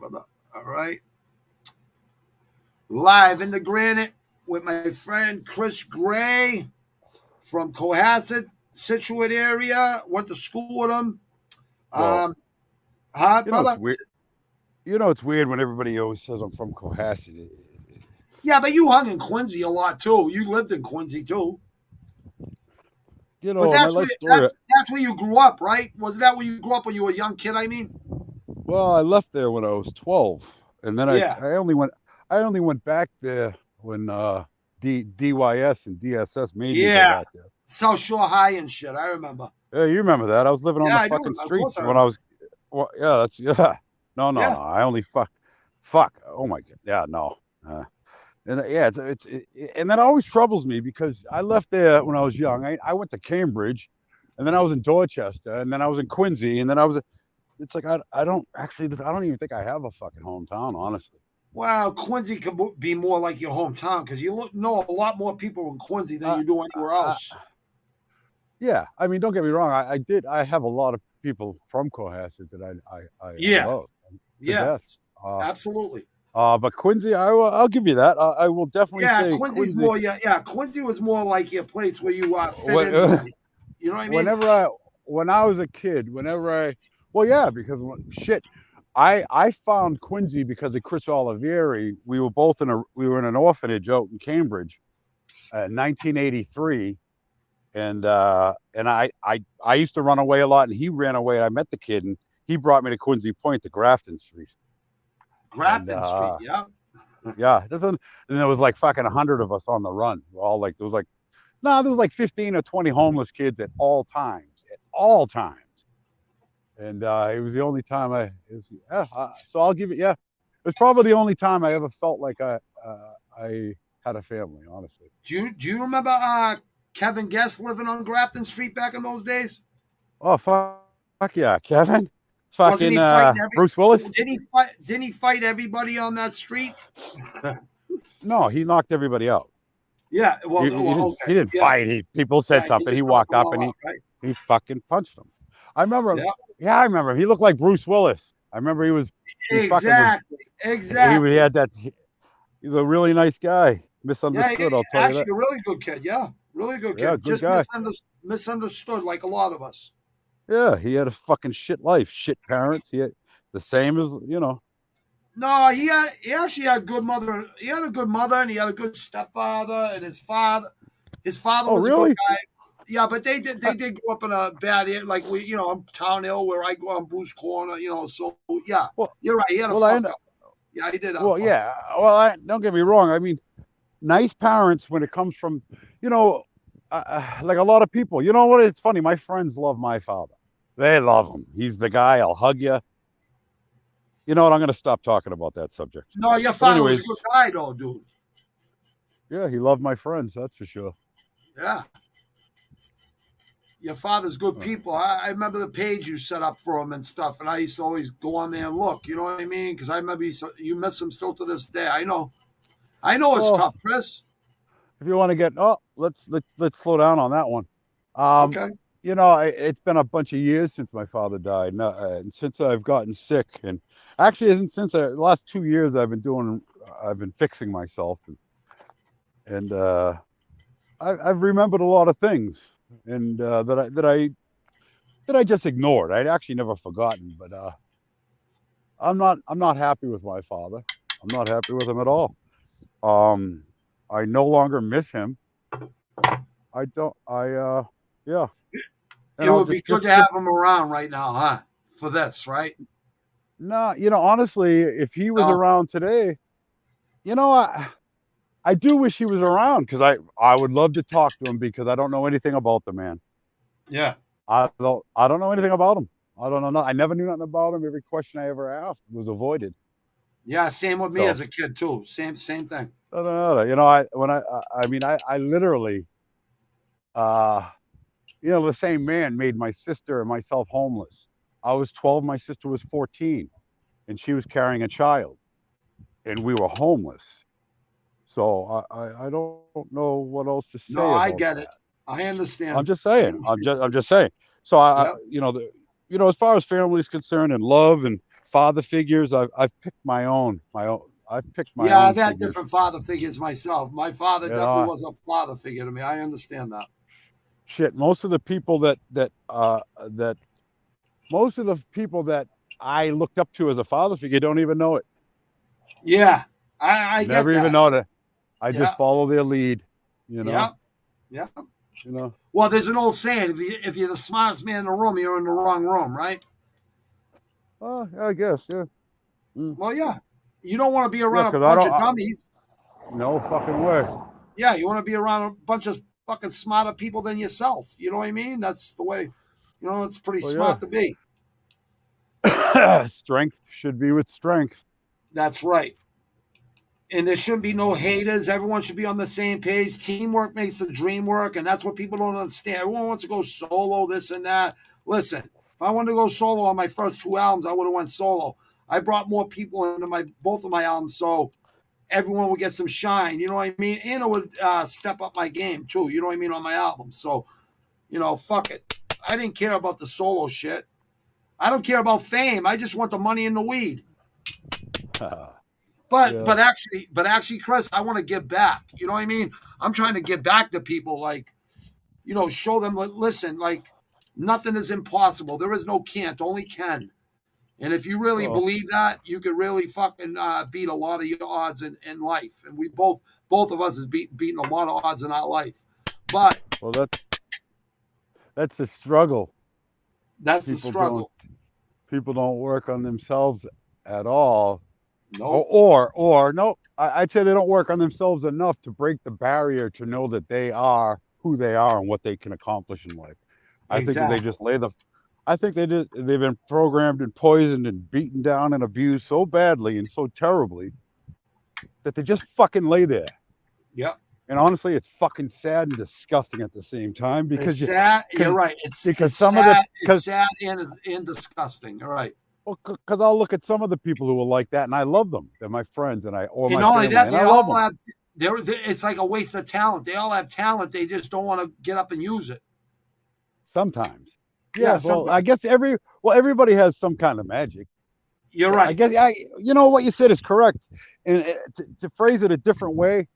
brother. All right. Live in the Granite with my friend Chris Gray from Cohasset, Situate area. Went to school with him. Well, Brother? It's weird. It's weird when everybody always says I'm from Cohasset. Yeah, but you hung in Quincy a lot too. You lived in Quincy too. But that's where you grew up, right? Was that where you grew up when you were a young kid? I mean. Well, I left there when I was 12, and then I only went back there when DYS and DSS made me go back there. South Shore High and shit. I remember. Yeah, you remember that? I was living on the fucking streets when I was. Well, yeah. No. I only fuck. Oh my god. Yeah, no. And and that always troubles me because I left there when I was young. I went to Cambridge, and then I was in Dorchester, and then I was in Quincy, and then I was. It's like I don't even think I have a fucking hometown, honestly. Well, Quincy could be more like your hometown because you know a lot more people in Quincy than you do anywhere else. Yeah, I mean, don't get me wrong. I have a lot of people from Cohasset that I love. Yeah, absolutely. But Quincy, I'll give you that. I will definitely say Quincy's more. Yeah, Quincy was more like your place where you fit in. You know what I mean? When I was a kid, well, yeah, because I found Quincy because of Chris Olivieri. We were in an orphanage out in Cambridge, 1983, and I used to run away a lot, and he ran away. I met the kid, and he brought me to Quincy Point, to Grafton Street. Street, yeah. Yeah, and there was like fucking 100 of us on the run. All like there was like 15 or 20 homeless kids at all times. And it was the only time so I'll give it. Yeah, it was probably the only time I ever felt like I had a family. Honestly. Do you remember Kevin Guest living on Grafton Street back in those days? Oh fuck yeah, Kevin. Fucking Bruce Willis. Didn't he fight everybody on that street? No, he knocked everybody out. Yeah, well, he didn't fight. People said something. He walked up and he fucking punched them. I remember him. Yeah, I remember him. He looked like Bruce Willis. I remember he was exactly. He had that. He's a really nice guy. Misunderstood. I'll tell you that. Actually, a really good kid. Yeah, really good kid. Yeah, good just guy. Misunderstood, like a lot of us. Yeah, he had a fucking shit life, shit parents. He had the same as No, he actually had good mother. He had a good mother, and he had a good stepfather, and his father was a good guy. Yeah, but they did grow up in a bad area, like on Town Hill where I go on Bruce Corner, So yeah, you're right. He had yeah, he did. Well, yeah. Well, don't get me wrong. I mean, nice parents when it comes from, like a lot of people. You know what? It's funny. My friends love my father. They love him. He's the guy. I'll hug you. You know what? I'm going to stop talking about that subject. No, your father was a good guy, though, dude. Yeah, he loved my friends. That's for sure. Yeah. Your father's good people. I remember the page you set up for him and stuff, and I used to always go on there and look. You know what I mean? Because I remember you miss him still to this day. I know it's tough, Chris. If you want to get let's slow down on that one. Okay. It's been a bunch of years since my father died, and since I've gotten sick, and actually since the last 2 years I've been fixing myself, and I've remembered a lot of things, and that I just ignored. I'd actually never forgotten, but I'm not happy with my father. I'm not happy with him at all. I no longer miss him. I don't. Yeah. It would be good to have him around right now, huh? For this, right? No, honestly, if he was around today, I do wish he was around because I would love to talk to him because I don't know anything about the man. Yeah. I don't know anything about him. I don't know. I never knew nothing about him. Every question I ever asked was avoided. Yeah, same with me as a kid too. Same thing. I don't know. I literally, the same man made my sister and myself homeless. I was 12, my sister was 14, and she was carrying a child, and we were homeless. So I don't know what else to say. No, I get it. I understand. I'm just saying. I'm just saying. So as far as family is concerned and love and father figures, I've picked my own. I've picked my Yeah, own I've had figures. different father figures myself. My father You definitely know, was a father figure to me. I understand that. shit. Most of the people that most of the people that I looked up to as a father figure don't even know it. Yeah, I get Never even that. know that. I Yeah, just follow their lead. You yeah, know. yeah. You know. Well, there's an old saying: if you're the smartest man in the room, you're in the wrong room, right? Oh, yeah, I guess. Yeah. Mm. Well, yeah. You don't want to be Yeah, around a because bunch of dummies. no fucking way. Yeah, you want to be around a bunch of fucking smarter people than yourself. You know what I mean? That's the way. It's pretty Well, smart to be. yeah. Strength should be with strength. That's right. And there shouldn't be no haters. Everyone should be on the same page. Teamwork makes the dream work, and that's what people don't understand. Everyone wants to go solo, this and that. Listen, if I wanted to go solo on my first two albums, I would have went solo. I brought more people into both of my albums, so everyone would get some shine. You know what I mean? And it would step up my game too. You know what I mean on my album. So fuck it. I didn't care about the solo shit. I don't care about fame. I just want the money and the weed. But Yeah. but actually, Chris, I want to give back. You know what I mean? I'm trying to give back to people, like, show them. Listen, like, nothing is impossible. There is no can't, only can. And if you really Well, believe that, you could really fucking beat a lot of your odds in life. And we both of us has beaten a lot of odds in our life. But well, that's the struggle. that's the People don't struggle. people don't work on themselves at all. Nope. Or no, I'd say they don't work on themselves enough to break the barrier to know that they are who they are and what they can accomplish in life. I think that they Exactly. just I think they've been programmed and poisoned and beaten down and abused so badly and so terribly that they just fucking lay there. Yep. And honestly, it's fucking sad and disgusting at the same time It's because sad. You're because right. It's some of the sad. It's because sad and disgusting. You're right. well, because I'll look at some of the people who are like that and I love them. They're my friends or And my not only family that, and I they love all them. have. It's like a waste of talent. They all have talent. They just don't want to get up and use it. Sometimes. Yeah, Yeah, well, sometimes. I guess everybody has some kind of magic. You're I right. guess what you said is correct. And to phrase it a different way,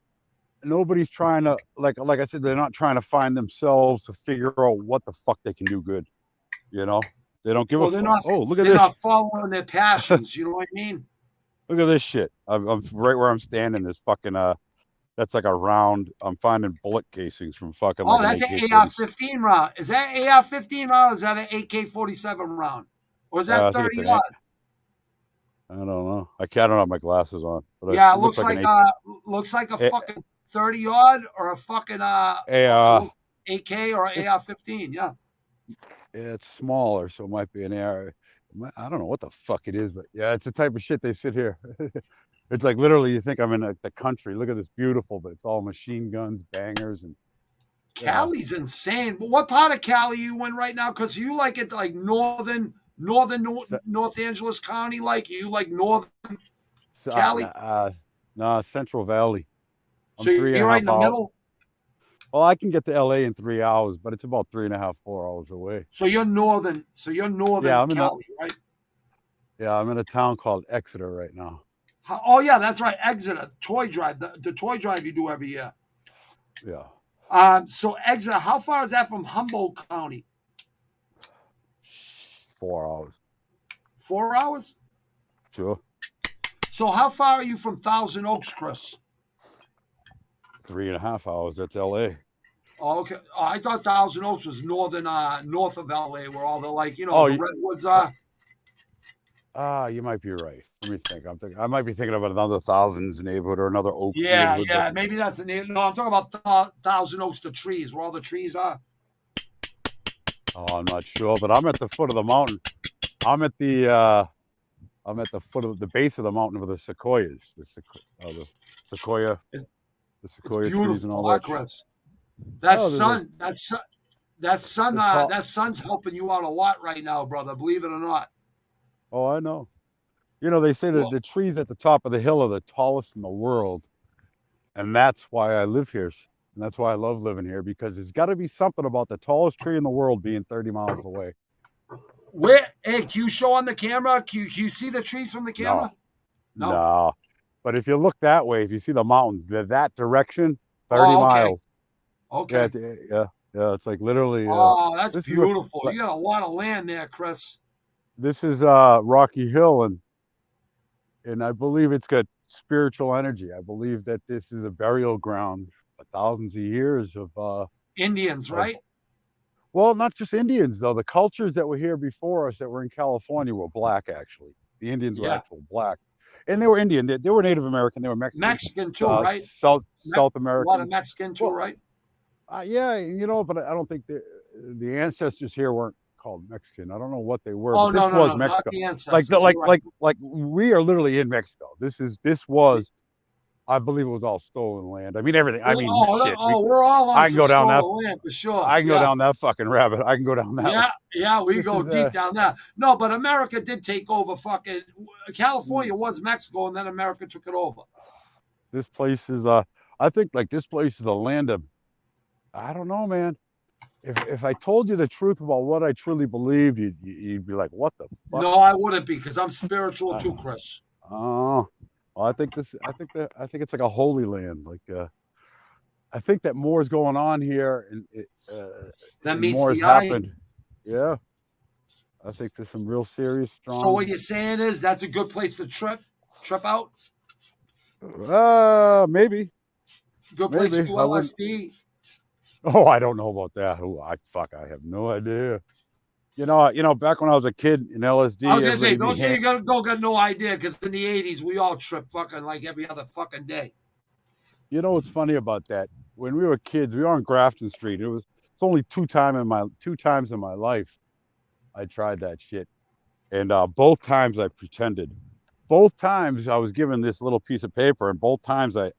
nobody's trying to like I said, they're not trying to find themselves to figure out what the fuck they can do good. You know, they don't give a Well, fuck. Oh, look at they're this! not following their passions. You know what I mean? Look at this shit. I'm right where I'm standing. This fucking that's like a round. I'm finding bullet casings from fucking Oh, like an that's an AK-40. AR-15 round. Is that AR-15 round? Or is that an AK-47 round? Or is that I think it's 30 an. odd? I don't know. I don't have my glasses on, but Yeah, it looks like an looks like a A. fucking 30 odd or a fucking it A looks AK or AR-15. Yeah. it's smaller, so it might be an AR. I don't know what the fuck it is, but yeah, it's the type of shit they sit here. It's like literally you think I'm in the country. Look at this beautiful, but it's all machine guns, bangers, and you know. Cali's insane. But what part of Cali you in right now? Because you like it like North Angeles County, like you like northern Cali. No, Central Valley. I'm So three and you're a right in half the hours. middle. Well, I can get to LA in 3 hours, but it's about 3.5, 4 hours away. So you're northern. So you're Yeah, northern Cali, right? I'm in a town called Exeter right now. Oh yeah, that's right. Exeter toy drive. The toy drive you do every year. Yeah. So Exeter, how far is that from Humboldt County? 4 hours. 4 hours. Sure. So how far are you from Thousand Oaks, Chris? 3.5 hours. That's LA. Oh, okay. Oh, I thought Thousand Oaks was north of LA, where all the Oh, the redwoods are. You might be right. Let me think. I might be thinking about another Thousands neighborhood or another Oaks Yeah, neighborhood, but yeah. Maybe that's a name. No, I'm talking about Thousand Oaks, the trees, where all the trees are. I'm not sure. But I'm at the foot of the mountain. I'm at the foot of the base of the mountain with the sequoias, the sequoia, It's, the it's sequoia trees and beautiful, all huh, that shit. Chris? That Oh, sun, that sun, the top. that sun's helping you out a lot right now, brother. Believe it or not. Oh, I know. They say that Well, the trees at the top of the hill are the tallest in the world, and that's why I live here. And that's why I love living here because there's got to be something about the tallest tree in the world being 30 miles away. Where? Hey, can you show on the camera? Can you see the trees from the No, camera? No. no. But if you look that way, if you see the mountains, they're that direction, 30 Oh, okay. miles. Yeah, Okay. yeah, yeah. It's like literally. Oh, that's This is what. beautiful. You got a lot of land there, Chris. This is Rocky Hill, and I believe it's got spiritual energy. I believe that this is a burial ground for thousands of years Indians, of right? well, not just Indians though. The cultures that were here before us that were in California were black actually. The Indians were Yeah. actual black, and they were Indian. They were Native American. They were Mexican, Mexican too, right? South A lot of American. Mexican too, Well, right? yeah, but I don't think the ancestors here weren't called Mexican. I don't know what they were, Oh but no, this no, was no, not Mexico. the Like the ancestors. You're right. like we are literally in Mexico. This was, I believe it was all stolen land. I mean everything. I mean shit. We're all on I can some go down that. stolen land for sure. I can go Yeah, down that fucking rabbit. I can go down that one. yeah, yeah. We This go is deep down there. No, but America did take over. Fucking mm, California was Mexico, and then America took it over. this place is I think like this place is a land of, I don't know, man. If I told you the truth about what I truly believed, you'd be like, what the fuck? No, I wouldn't be because I'm spiritual Uh, too, Chris. oh, well, I think it's like a holy land. Like I think that more is going on here, That and meets more has the eye. happened. Yeah, I think there's some real serious, So what strong. you're saying is that's a good place to trip out. Maybe, Good place to maybe do I wouldn't. LSD. Oh, I don't know about that. Oh, I have no idea. Back when I was a kid in I LSD, was gonna say, everybody don't be say you don't got no idea, because in the '80s we all tripped fucking like every other fucking day. You know what's funny about that? When we were kids, we were on Grafton Street. It's only two times in my life I tried that shit, and both times I pretended. Both times I was given this little piece of paper, and both times I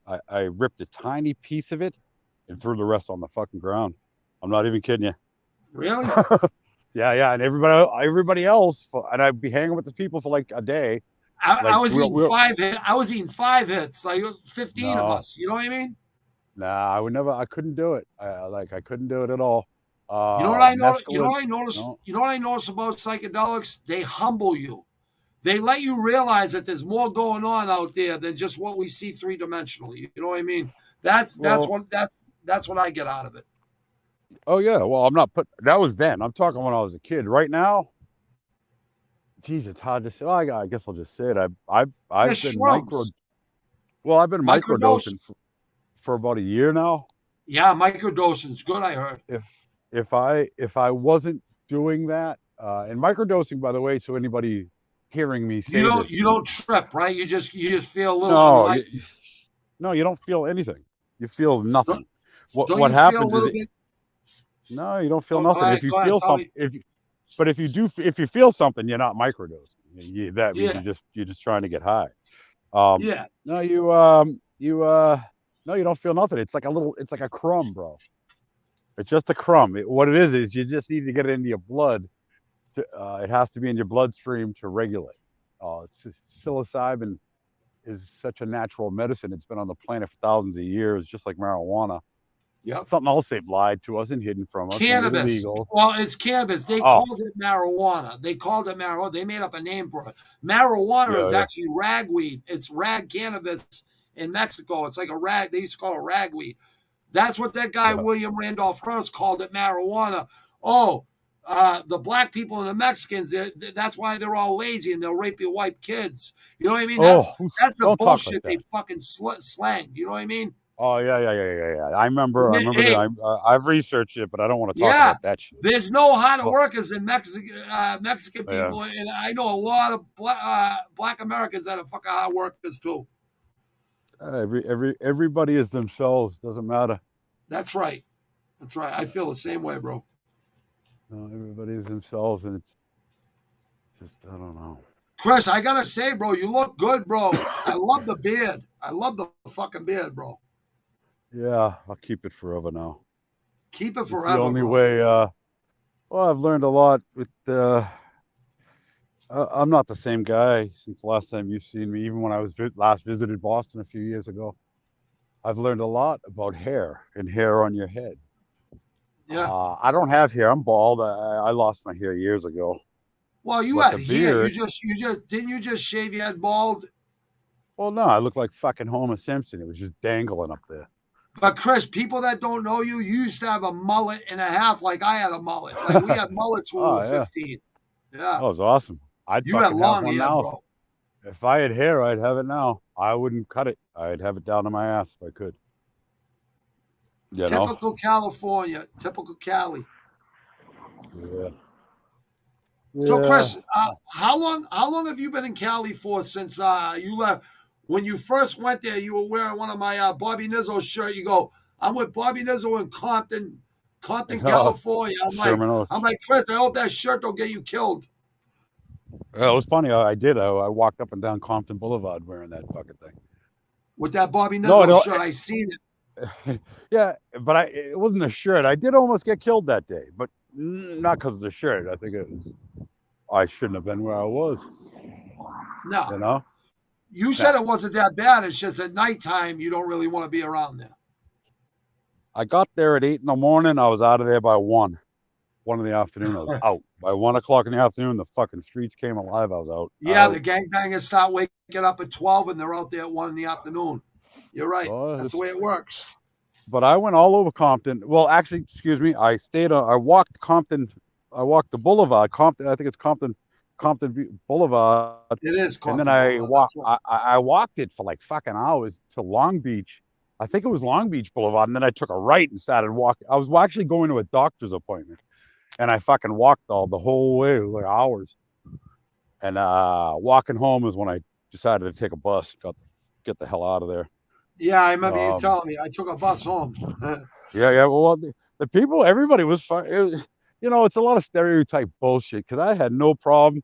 ripped a tiny piece of it and threw the rest on the fucking ground. I'm not even kidding you. Really? Yeah, yeah, and everybody else, and I'd be hanging with the people for like a day. I Like was eating we're 5 hits. I was eating 5 hits, like 15 of no, us. You know what I mean? nah, I would never. I couldn't do it. I couldn't do it at all. You know what I know? You know Mescaline, what I noticed? no. You know what I noticed about psychedelics? They humble you. They let you realize that there's more going on out there than just what we see three-dimensionally. You know what I mean? Well, That's what I get out of it. oh yeah. Well, I'm not put. That was then. I'm talking when I was a kid. Right now, geez, it's hard to say. Well, I guess I'll just say it. They're I've been micro. shrooms, Well, I've been microdose. microdosing for about a year now. Yeah, microdosing's good. I heard. If if I wasn't doing that, and microdosing, by the way, so anybody hearing me You say don't this, you don't trip, right? You just feel a little no, unlike. no, you don't feel anything. You feel Don't, nothing. don't What you feel a happens is little bit? no, you don't feel Oh, nothing. If you go ahead. feel Tell something, me. but if you feel something, you're not microdosing. That means Yeah, you're just trying to get high. yeah. No, no, you don't feel nothing. It's like a crumb, bro. It's just a crumb. What it is you just need to get it into your blood. It has to be in your bloodstream to regulate. Psilocybin is such a natural medicine. It's been on the planet for thousands of years, just like marijuana. Yep. Something else they've lied to us and hidden from us, made it Cannabis. illegal. Well, it's cannabis. They Oh, called it marijuana. They called it marijuana. They made up a name for it. Marijuana yeah, is yeah, actually ragweed. It's rag cannabis in Mexico. It's like a rag. They used to call it ragweed. That's what that guy yeah. William Randolph Hearst called it, marijuana. Oh, the black people and the Mexicans. That's why they're all lazy and they'll rape your white kids. You know what I mean? Oh, That's the don't talk like bullshit they that. fucking slanged. You know what I mean? Oh yeah, yeah, yeah, yeah, yeah. I remember that. Hey, I've researched it, but I don't want to talk yeah, about that shit. there's no harder Oh, workers than Mexican yeah. people, and I know a lot of black Americans that are fucking hard workers too. Everybody is themselves. Doesn't matter. That's right. That's right. I feel the same way, bro. No, everybody is themselves, and it's just I don't know. Chris, I gotta say, bro, you look good, bro. I love the beard. I love the fucking beard, bro. Yeah, I'll keep it forever now. Keep it It's the forever, only bro. way. Well, I've learned a lot with. I'm not the same guy since the last time you've seen me. Even when I was last visited Boston a few years ago, I've learned a lot about hair and hair on your head. Yeah. I don't have hair. I'm bald. I lost my hair years ago. Well, you But had the hair. beard, Didn't you just shave your head bald? well, no, I look like fucking Homer Simpson. It was just dangling up there. But Chris, people that don't know you, you used to have a mullet and a half, like I had a mullet. Like we had mullets when we Oh were yeah, 15. that Yeah, was awesome. I'd you had fucking have long one hair, now. bro. If I had hair, I'd have it now. I wouldn't cut it. I'd have it down to my ass if I could. You know? Typical California, typical Cali. Yeah. So, Yeah. Chris, how long have you been in Cali for since you left? When you first went there, you were wearing one of my Bobby Nizzo shirt. You go, I'm with Bobby Nizzo in Compton, No, California. Sherman Oaks. I'm like, Chris, I hope that shirt don't get you killed. Yeah, it was funny. I did. I walked up and down Compton Boulevard wearing that fucking thing. With that Bobby No, Nizzo no. shirt, I seen it. Yeah, but it wasn't a shirt. I did almost get killed that day, but not because of the shirt. I think I shouldn't have been where I was. No, You know. you said it wasn't that bad. It's just at nighttime you don't really want to be around there. I got there at 8 a.m. I was out of there by 1 in the afternoon. I was out by 1 o'clock in the afternoon. The fucking streets came alive. I was out. Yeah, the gangbangers start waking up at 12 and they're out there at 1 in the afternoon. You're right. That's the way it works. But I went all over Compton. Well, actually, excuse me. I walked Compton. I walked the Boulevard. Compton. I think it's Compton Boulevard. It is. Compton, and then I walked. Right. I walked it for like fucking hours to Long Beach. I think it was Long Beach Boulevard, and then I took a right and started walking. I was actually going to a doctor's appointment, and I fucking walked the whole way, like hours. And walking home is when I decided to take a bus. Get the hell out of there. Yeah, I remember you telling me. I took a bus home. Yeah. Well, the people, everybody was fine. It's a lot of stereotype bullshit because I had no problem.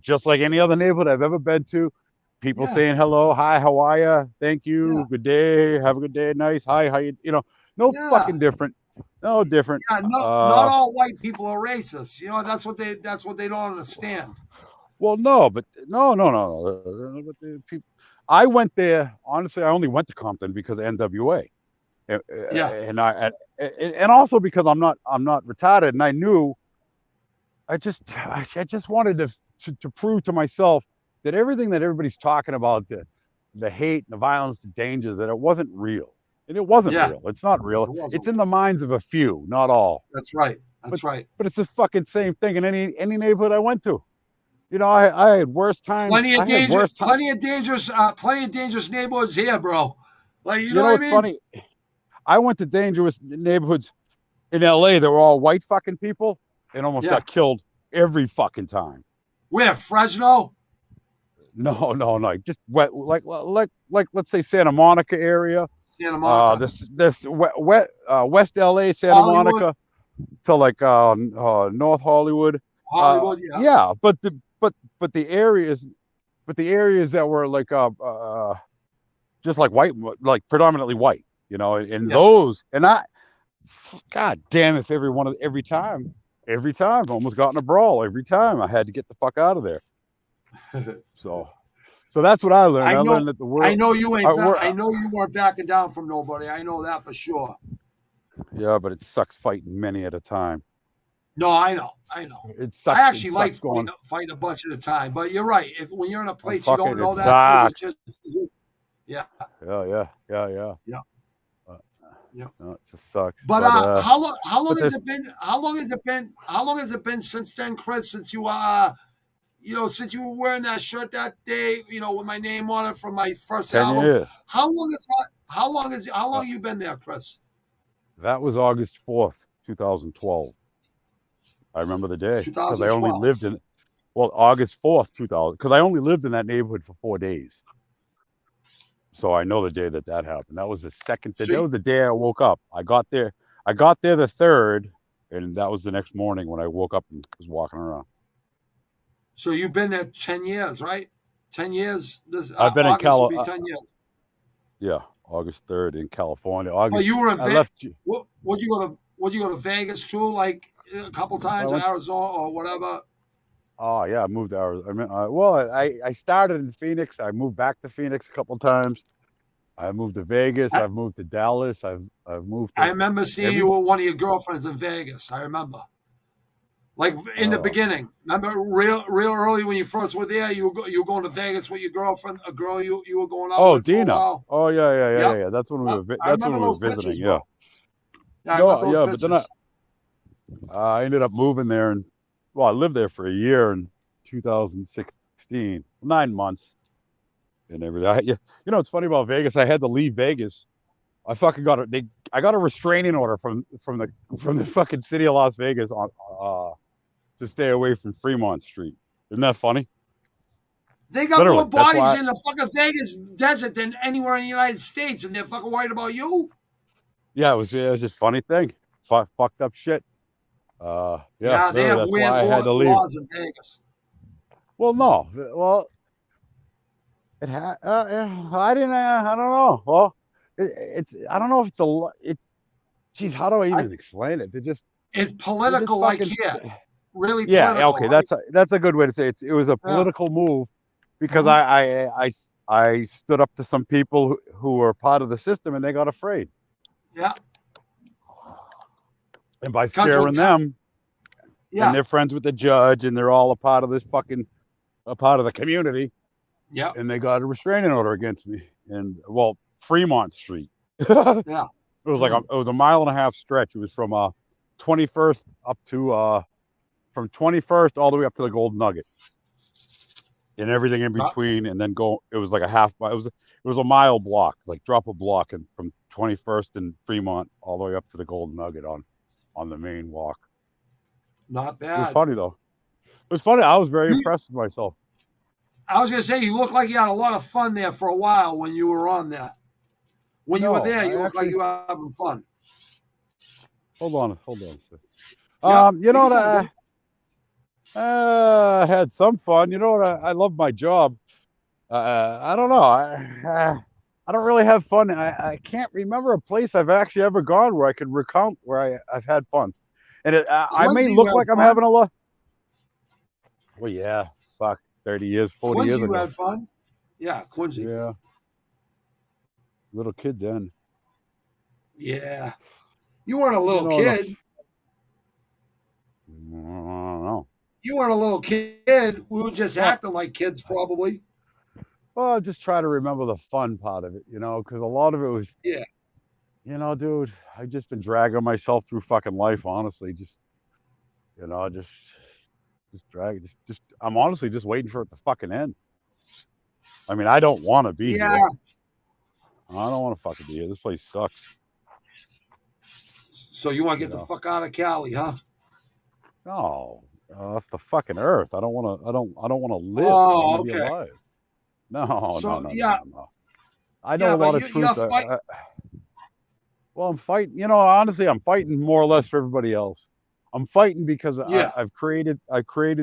Just like any other neighborhood I've ever been to, people saying hello, hi, how are you? Thank you, good day, have a good day, nice, hi, how you, no fucking different. No different. Yeah, not all white people are racist. That's what they don't understand. Well, no. But people, I went there. Honestly, I only went to Compton because of NWA. And also because I'm not retarded, and I knew. I just wanted to prove to myself that everything that everybody's talking about, the hate and the violence, the danger, that it wasn't real. And it wasn't real. It's not real. It's in the minds of a few, not all. That's right. That's right. But it's the fucking same thing in any neighborhood I went to. I had worse times. Plenty of dangerous neighborhoods here, bro. Like you know what I mean? Funny. I went to dangerous neighborhoods in LA that were all white fucking people and almost got killed every fucking time. Where? Fresno? No. Just wet, like let's say Santa Monica area. Santa Monica. This West LA, Santa Monica, to like North Hollywood. Hollywood, yeah. But the areas that were like just like white, like predominantly white, and those, and God damn, if every time I almost got in a brawl. Every time I had to get the fuck out of there. So that's what I learned. I learned that the world. I know you ain't. I know you weren't backing down from nobody. I know that for sure. Yeah, but it sucks fighting many at a time. No, I know. It sucks. I actually like fighting a bunch at a time. But you're right. When you're in a place you don't know that, yeah. No, it just sucks. But how long has it been? How long has it been since then, Chris? Since you since you were wearing that shirt that day, with my name on it from my first 10 album. Years. How long you been there, Chris? That was August 4th, 2012. I remember the day because I only lived in August 4th, 2000. Because I only lived in that neighborhood for 4 days. So I know the day that happened. That was the second. That was the day I woke up. I got there the 3rd, and that was the next morning when I woke up and was walking around. So you've been there 10 years, right? 10 years. I've been August in California. Will be 10 years. Yeah, August 3rd in California. You were in Vegas. Would you go to Vegas too? Like a couple times, Arizona or whatever. Oh yeah, I moved to Arizona. I started in Phoenix. I moved back to Phoenix a couple times. I moved to Vegas. I've moved to Dallas. I've moved. I remember seeing you with one of your girlfriends in Vegas. I remember. Like in the beginning, remember real early when you first were there, you were going to Vegas with your girlfriend, a girl you were going out with for a Dina. while. Oh yeah. Yep. That's when I remember we were those visiting. pictures, Yeah. bro. Yeah, I remember those But then pictures. I ended up moving there, and I lived there for a year in 2016, 9 months, and everything. It's funny about Vegas. I had to leave Vegas. I fucking I got a restraining order from the fucking city of Las Vegas on to stay away from Fremont Street. Isn't that funny? They got more bodies in the fucking Vegas desert than anywhere in the United States, and they're fucking worried about you. Yeah, it was just a funny thing. Fucked up shit. Yeah, they have that's weird why I had to leave. laws in Vegas. Well, no. Well, it had. I didn't. I don't know. Well, it's. I don't know if it's. Geez, how do I even explain it? It's political, like here. Really yeah. political. Okay, right? that's a good way to say it. It was a political move because I stood up to some people who were part of the system and they got afraid. Yeah. And by scaring them, and they're friends with the judge, and they're all a part of the community. Yeah. And they got a restraining order against me. And Fremont Street. Yeah. It was it was a 1.5 mile stretch. It was from 21st up to from 21st all the way up to the Golden Nugget. And everything in between, and then it was like a half mile. It was a mile block, like drop a block, and from 21st and Fremont all the way up to the Golden Nugget on the main walk. Not bad. It was funny though. It was funny. I was very impressed with myself. I was gonna say you looked like you had a lot of fun there for a while when you were on that. When you were there, you looked like you were having fun. Hold on a second. You know what? I had some fun. You know what? I love my job. I don't know. I don't really have fun. I can't remember a place I've actually ever gone where I could recount where I've had fun. And I may look like I'm having a lot. Well, yeah. Fuck. 30 years, 40 Quincy, years ago. You had fun? Yeah, Quincy. Yeah. Little kid then. Yeah. You weren't a little kid. I don't know. You weren't a little kid. We were just acting like kids, probably. Well, I just try to remember the fun part of it, because a lot of it was, dude, I've just been dragging myself through fucking life, honestly. I'm honestly just waiting for it to fucking end. I mean, I don't want to be here. I don't want to fucking be here. This place sucks. So you want to get the fuck out of Cali, huh? No, off the fucking earth. I don't want to live. Oh, I want to be alive. No. I know a lot of truth. I'm fighting. Honestly, I'm fighting more or less for everybody else. I'm fighting because I've created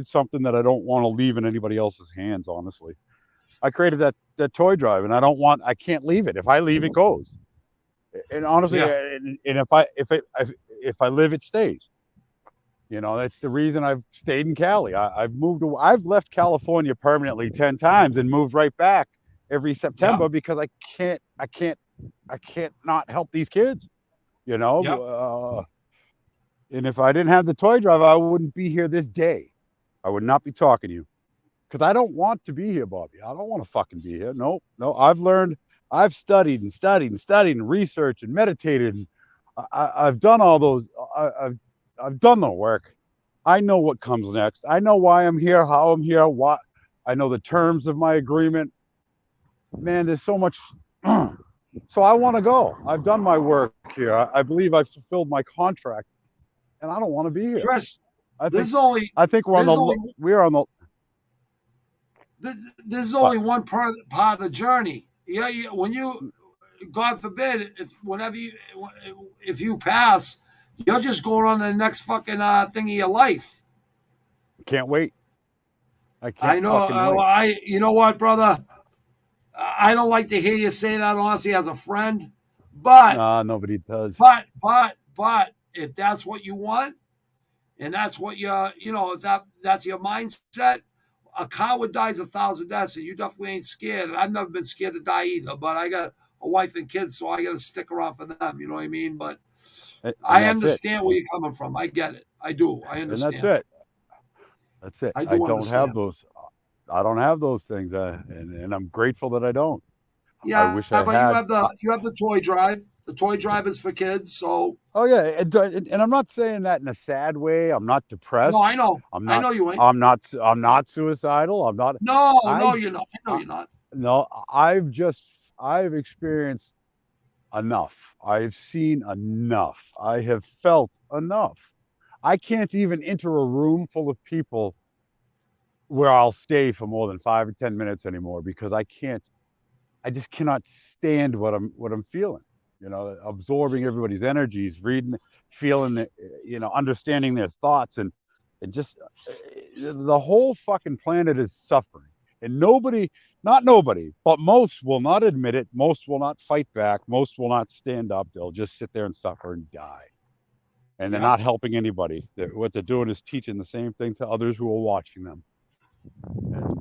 something that I don't want to leave in anybody else's hands. Honestly, I created that toy drive, and I can't leave it. If I leave, it goes. And honestly, and if I live, it stays. That's the reason I've stayed in Cali. I've left California permanently 10 times and moved right back every September because I can't not help these kids. And if I didn't have the toy drive, I wouldn't be here this day. I would not be talking to you because I don't want to be here, Bobby. I don't want to fucking be here. No. I've studied and researched and meditated. And I've done all those. I've done the work. I know what comes next. I know why I'm here, how I'm here, what I know the terms of my agreement. Man, there's so much. So I want to go. I've done my work here. I believe I've fulfilled my contract, and I don't want to be here. Chris, I think we're on the. This is only one part of the journey. Yeah, when you, God forbid, if you pass, you're just going on to the next fucking thing of your life. Can't wait. I know. You know what, brother? I don't like to hear you say that honestly as a friend, but nobody does. But if that's what you want, and that's what if that's your mindset, a coward dies 1,000 deaths, and you definitely ain't scared. And I've never been scared to die either, but I got a wife and kids, so I got to stick around for them. You know what I mean? But I understand where you're coming from. I get it. I do. I understand. And that's it. That's it. I I do don't have understand. those. I don't have those things, and I'm grateful that I don't. I Yeah, wish I but you had. have the toy drive. The toy drive is for kids. So Oh yeah, and I'm not saying that in a sad way. I'm not no, depressed. I know. I'm I not. know you ain't. I'm not suicidal. I'm not. No, no, I, you're not. I know I you're not. no. I've experienced enough. I've seen enough. I have felt enough. I can't even enter a room full of people where I'll stay for more than 5 or 10 minutes anymore because I just cannot stand what I'm feeling. Absorbing everybody's energies, reading, feeling, understanding their thoughts, and just the whole fucking planet is suffering, and not nobody, but most will not admit it. Most will not fight back. Most will not stand up. They'll just sit there and suffer and die, and they're Yep, not helping anybody. What they're doing is teaching the same thing to others who are watching them.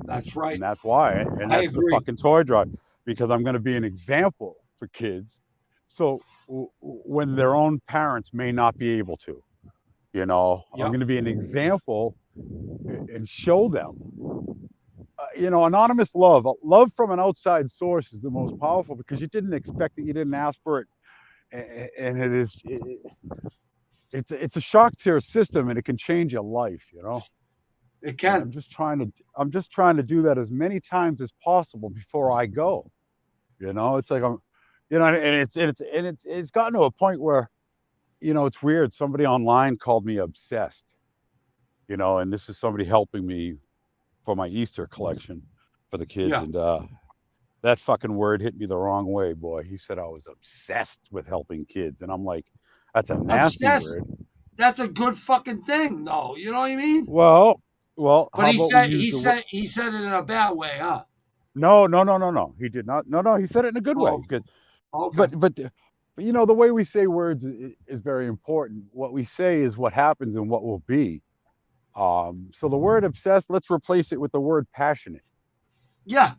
that's And right. that's why, and I that's the agree. fucking toy drive, because I'm going to be an example for kids. So when their own parents may not be able to, I'm Yep, going to be an example and show them. Anonymous love from an outside source is the most powerful because you didn't expect it, you didn't ask for it, and it's a shock to your system, and it can change your life. it And can. I'm just trying to do that as many times as possible before I go. It's like and it's gotten to a point where it's weird. Somebody online called me obsessed. And this is somebody helping me for my Easter collection for the kids, Yeah, and that fucking word hit me the wrong way, boy. He said I was obsessed with helping kids, and I'm like, that's a nasty obsessed. word. That's a good fucking thing, though. You know what I mean? Well, But how about we use the word? he said it in a bad way, huh? No, no, no, no, no. He did not. No, no. He said it in a good way. Oh, Good. okay. But the way we say words is very important. What we say is what happens and what will be. So the word obsessed, let's replace it with the word passionate. Yeah.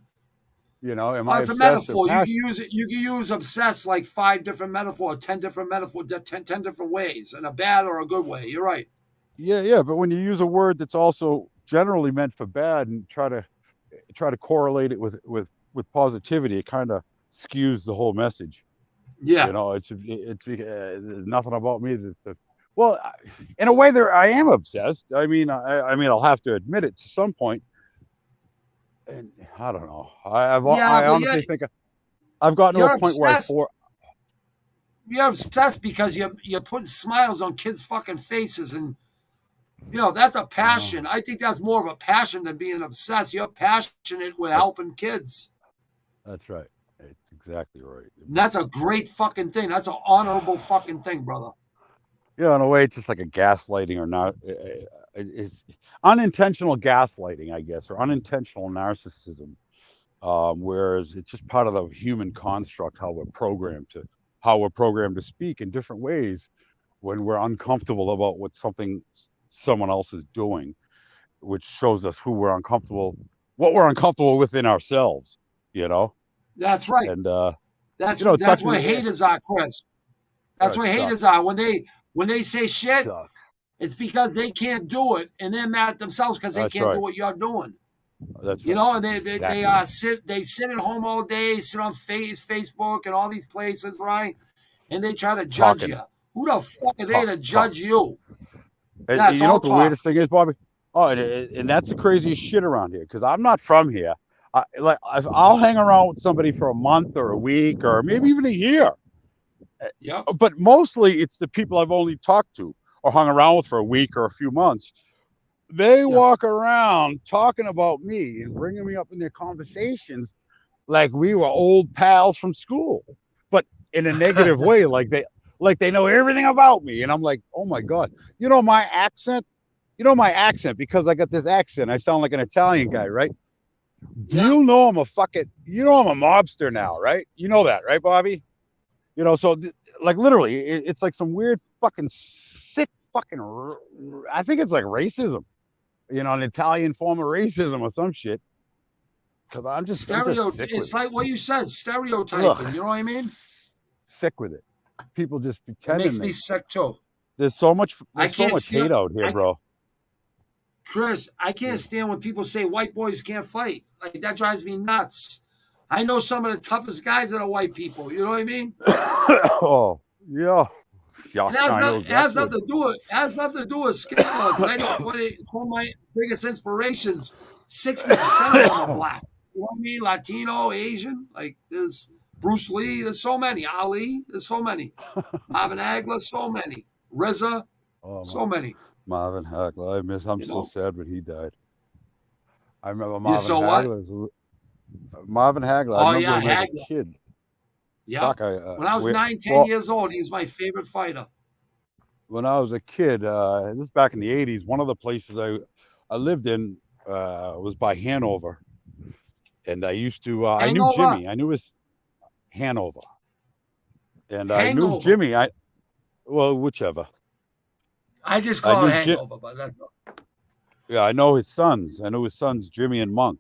Am Oh, I it's a obsessed or metaphor. You can passionate? use it. You can use obsessed like 5 different metaphors, 10 different metaphors, 10 different ways, in a bad or a good way. You're right. Yeah, yeah. But when you use a word that's also generally meant for bad and try to correlate it with positivity, it kind of skews the whole message. Yeah, It's nothing about me well, in a way, there I am obsessed. I mean, I'll have to admit it to some point, and I don't know. yeah, I but yeah, honestly think I've gotten to a you're point where obsessed. You're obsessed because you're putting smiles on kids' fucking faces, and that's a uh, passion. I think that's more of a passion than being obsessed. You're passionate with that's helping kids. that's right. It's exactly right. And that's a great fucking thing. That's an honorable fucking thing, brother. In a way, it's just like a gaslighting or not. It's unintentional gaslighting, I guess, or unintentional narcissism. Whereas it's just part of the human construct, how we're programmed to speak in different ways when we're uncomfortable about someone else is doing, which shows us what we're uncomfortable within ourselves. You know, That's right. and it That's sucks. what haters are, Chris. That's It what haters sucks. are. When they say It shit, sucks. it's because they can't do it, and they're mad at themselves because they That's can't do right. what you're doing. That's right. And That's they exactly. sit at home all day, sit on Facebook and all these places, right? And they try to judge Talking, you. Who the fuck are they talk, to talk. judge you? And Yeah, it's you know all what the talk. weirdest thing is, Bobby? Oh, and that's the craziest shit around here because I'm not from here. I'll hang around with somebody for a month or a week or maybe even a year, Yep. but mostly it's the people I've only talked to or hung around with for a week or a few months. They Yeah. walk around talking about me and bringing me up in their conversations like we were old pals from school, but in a negative way, like they know everything about me. And I'm like, oh my God, my accent, because I got this accent. I sound like an Italian guy, right? Do Yeah. you know I'm a mobster now, right? You know that, right, Bobby? So like literally, it's like some weird fucking sick fucking. I think it's like racism, an Italian form of racism or some shit. Because I'm just sick with It's it. like what you said, stereotyping. Ugh, You know what I mean? sick with it. People just It pretending makes me sick too. there's so much I there's so can't much stand. hate out here, I bro. Chris, I can't stand when people say white boys can't fight. Like, that drives me nuts. I know some of the toughest guys that are white people. You know what I mean? Oh, yeah. Yeah, It has, I know it has exactly. nothing to do with skin color, because I know some of my biggest inspirations, 60% of them are black. You know what I mean? Latino, Asian. Like, there's Bruce Lee. There's so many. Ali. There's so many. Marvin Hagler. So many. RZA. Oh, So many. Marvin Hagler. I'm so sad when he died. I remember Marvin so what? Hagler. Marvin Hagler. I Oh, remember yeah, him as a Hagler. kid. Yeah. Fuck, When I was 10 years old, he was my favorite fighter. When I was a kid, this is back in the 80s, one of the places I lived in was by Hanover. And I used to, I knew Hangover? Jimmy. I knew his Hanover. And I knew Hangover. Jimmy. Well, whichever. I just call it Hangover, but that's all. Yeah, I know his sons. I know his sons, Jimmy and Monk.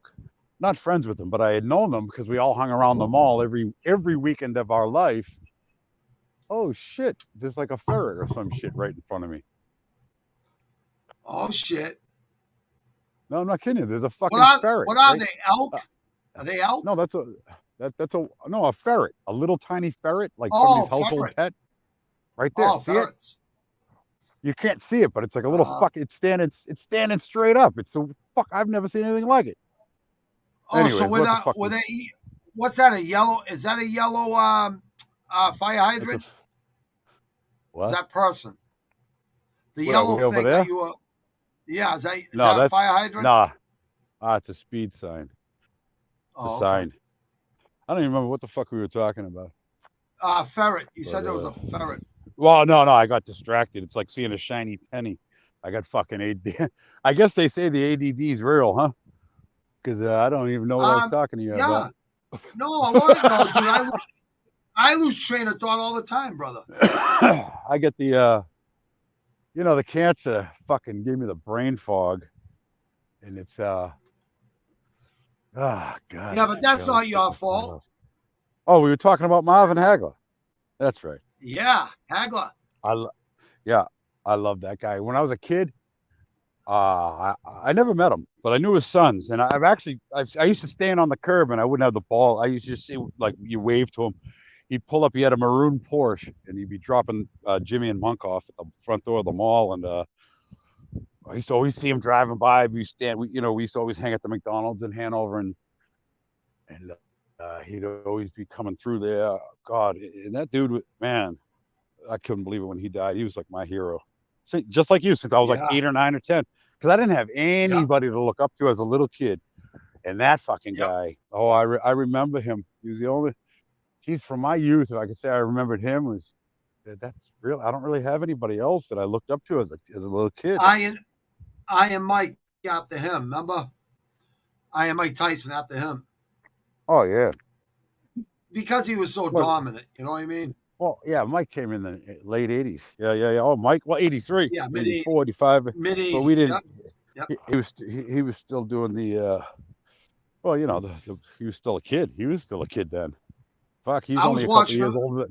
Not friends with them, but I had known them because we all hung around the mall every weekend of our life. Oh shit! There's like a ferret or some shit right in front of me. Oh shit! No, I'm not kidding you. There's a fucking ferret. What are they? Elk? Are they elk? No, that's a ferret. A little tiny ferret, like somebody's household pet. Right there. Oh, see ferrets. It? You can't see it, but it's like a little fuck. It's standing straight up. It's so fuck. I've never seen anything like it. Oh, anyways, so with that, what's that? A yellow? Is that a yellow fire hydrant? What? Is that person? The yellow over thing there? that you yeah, is that a fire hydrant? Nah. It's a speed sign. It's a sign. Okay. I don't even remember what the fuck we were talking about. Ferret. You said there was a ferret. Well, no, I got distracted. It's like seeing a shiny penny. I got fucking ADD. I guess they say the ADD is real, huh? Because I don't even know what I was talking to you about. No, a lot of dude. I lose train of thought all the time, brother. I get the, the cancer fucking gave me the brain fog, and it's God. Yeah, but that's not your fault. Oh, we were talking about Marvin Hagler. That's right. Yeah, Hagler. I love that guy. When I was a kid, I never met him, but I knew his sons, and I used to stand on the curb, and I wouldn't have the ball. I used to see, like, you wave to him. He'd pull up. He had a maroon Porsche, and he'd be dropping Jimmy and Monk off at the front door of the mall. And I used to always see him driving by. We used to always hang at the McDonald's in Hanover, and he'd always be coming through there. God, and that dude, man, I couldn't believe it when he died. He was like my hero, just like you, since I was like 8 or 9 or 10, because I didn't have anybody to look up to as a little kid. And that fucking guy, I remember him. He was the only. Geez, from my youth, if I could say I remembered him, that's real. I don't really have anybody else that I looked up to as a little kid. I am Mike after him. Remember, I am Mike Tyson after him. Oh yeah, because he was so dominant. You know what I mean? Well, yeah, Mike came in the late 80s. Yeah. Oh, Mike, 83. Yeah, 84, 85. Mid 80s. But we didn't. Yep. He was still doing the. He was still a kid. He was still a kid then. Fuck, he's only a couple years older.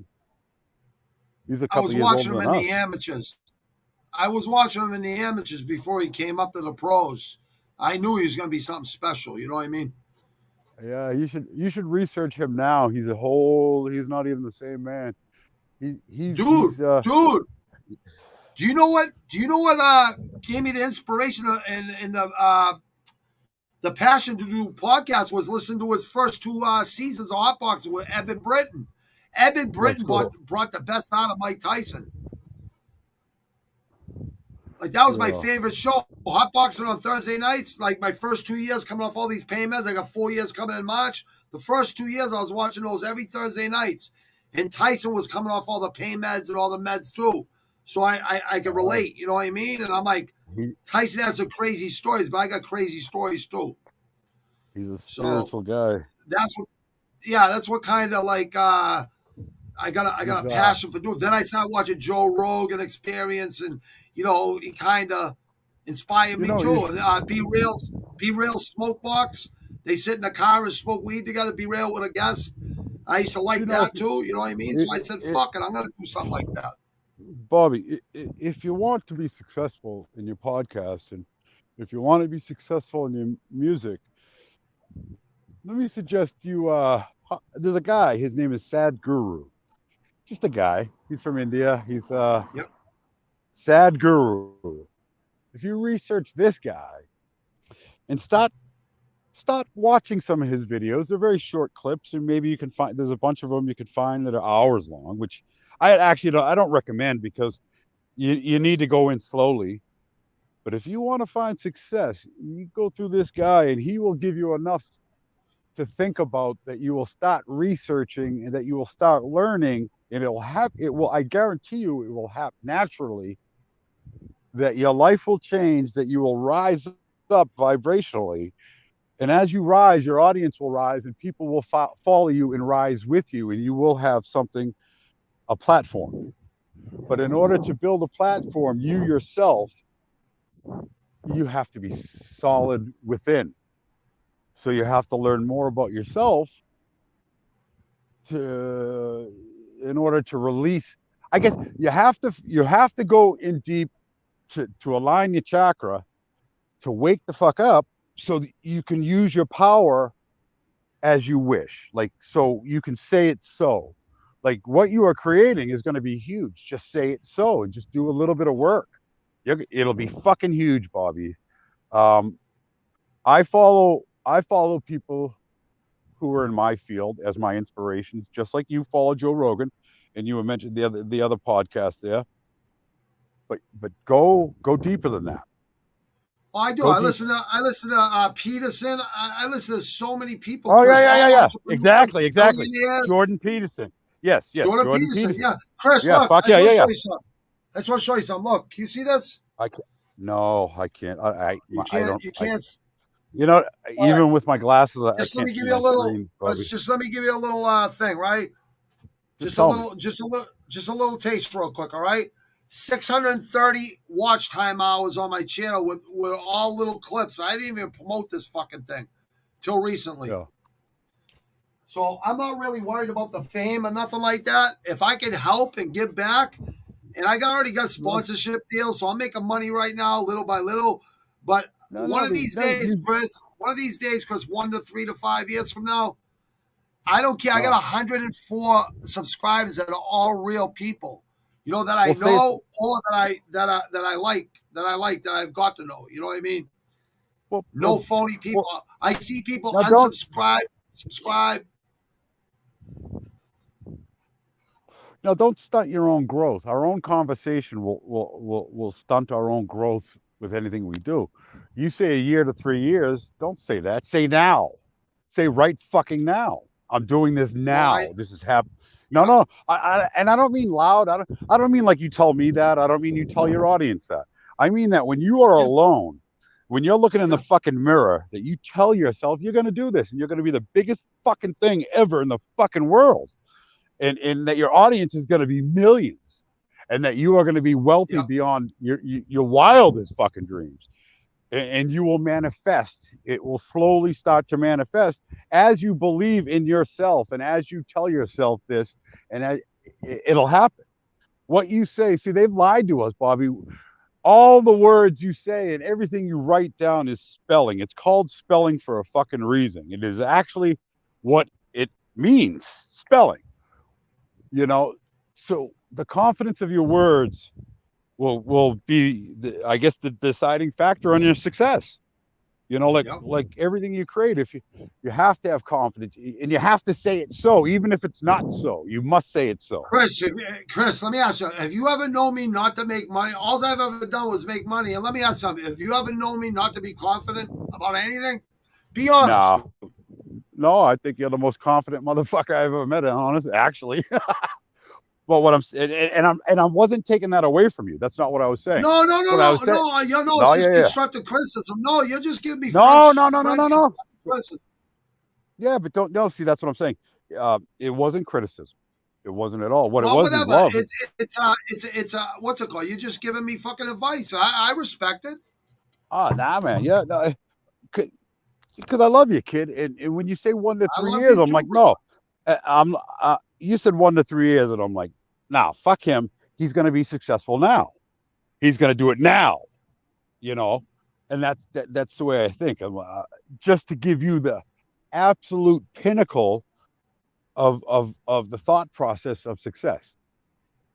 He's a couple years older than us. I was watching him in the amateurs. I was watching him in the amateurs before he came up to the pros. I knew he was going to be something special. You know what I mean? Yeah, you should research him now. He's not even the same man. Dude. Do you know what gave me the inspiration in the passion to do podcast was listening to his first 2 seasons of Hotboxing with Ep13. Ep13 brought the best out of Mike Tyson. Like, that was my favorite show. Hotboxing on Thursday nights. Like, my first 2 years coming off all these pain meds. I got 4 years coming in March. The first 2 years I was watching those every Thursday nights. And Tyson was coming off all the pain meds and all the meds too. So I could relate, you know what I mean? And I'm like, Tyson has some crazy stories, but I got crazy stories too. He's a spiritual guy. That's what kind of like I got a passion for doing. Then I started watching Joe Rogan Experience, and he kind of inspired me too. Be Real Smoke Box. They sit in the car and smoke weed together. Be Real with a guest. I used to like that too. You know what I mean? So I said, "Fuck it, I'm gonna do something like that." Bobby, if you want to be successful in your podcast, and if you want to be successful in your music, let me suggest you. There's a guy. His name is Sad Guru. Just a guy. He's from India. He's Yep. Sad Guru. If you research this guy and start watching some of his videos, they're very short clips, and maybe you can find there's a bunch of them you can find that are hours long, which I don't recommend because you need to go in slowly. But if you want to find success, you go through this guy, and he will give you enough to think about that you will start researching and that you will start learning, and I guarantee you it will happen naturally, that your life will change, that you will rise up vibrationally. And as you rise, your audience will rise, and people will follow you and rise with you, and you will have a platform. But in order to build a platform, you yourself, you have to be solid within. So you have to learn more about yourself in order to release. I guess you have to go in deep to align your chakra, to wake the fuck up, so that you can use your power as you wish. Like, so you can say it so. Like, what you are creating is going to be huge. Just say it so, and just do a little bit of work. It'll be fucking huge, Bobby. I follow people who are in my field as my inspirations, just like you follow Joe Rogan, and you mentioned the other podcast there. But go deeper than that. Well, I do. I listen to Peterson. I listen to so many people. Oh, Chris, yeah. Exactly. Jordan Peterson. Yes. Jordan Peterson. Yeah. Chris, yeah, look. Fuck yeah. I just want to show you something. Look, can you see this? No, I can't. You can't. Even with my glasses, just let me give you a little. Just let me give you a little thing, right? Just a little taste, real quick. All right. 630 watch time hours on my channel with all little clips. I didn't even promote this fucking thing till recently. Yeah. So I'm not really worried about the fame or nothing like that. If I can help and give back, and I already got sponsorship deals, so I'm making money right now, little by little. But one of these days, Chris, 1 to 3 to 5 years from now, I don't care. I got 104 subscribers that are all real people. You know, that I know, or that I like, that I've got to know. You know what I mean? No phony people. I see people unsubscribe, subscribe. No, don't stunt your own growth. Our own conversation will stunt our own growth with anything we do. You say a year to 3 years. Don't say that. Say now. Say right fucking now. I'm doing this now. This is happening. No. I don't mean loud. I don't mean like you tell me that. I don't mean you tell your audience that. I mean that when you are alone, when you're looking in the fucking mirror, that you tell yourself you're going to do this and you're going to be the biggest fucking thing ever in the fucking world. And that your audience is going to be millions, and that you are going to be wealthy beyond your wildest fucking dreams. And you will manifest. It will slowly start to manifest as you believe in yourself, and as you tell yourself this, and it'll happen. What you say, see, they've lied to us, Bobby. All the words you say and everything you write down is spelling. It's called spelling for a fucking reason. It is actually what it means, spelling. So the confidence of your words will be, I guess, the deciding factor on your success. Like everything you create, if you have to have confidence, and you have to say it so, even if it's not so, you must say it so. Chris, let me ask you, have you ever known me not to make money? All I've ever done was make money. And let me ask something, have you ever known me not to be confident about anything? Be honest. No, I think you're the most confident motherfucker I've ever met, honestly, actually. But what I'm saying, and I wasn't taking that away from you. That's not what I was saying. No. It's just constructive criticism. No, you're just giving me no. Criticism. Yeah, but don't. No, see, that's what I'm saying. It wasn't criticism. It wasn't at all. What it was is love. It's what's it called? You're just giving me fucking advice. I respect it. Oh, nah, man. Yeah, no, because I love you, kid. And when you say 1 to 3 years, I'm like, no. You said 1 to 3 years, and I'm like, nah, fuck him. He's going to be successful now. He's going to do it now. And that's the way I think. Just to give you the absolute pinnacle of the thought process of success.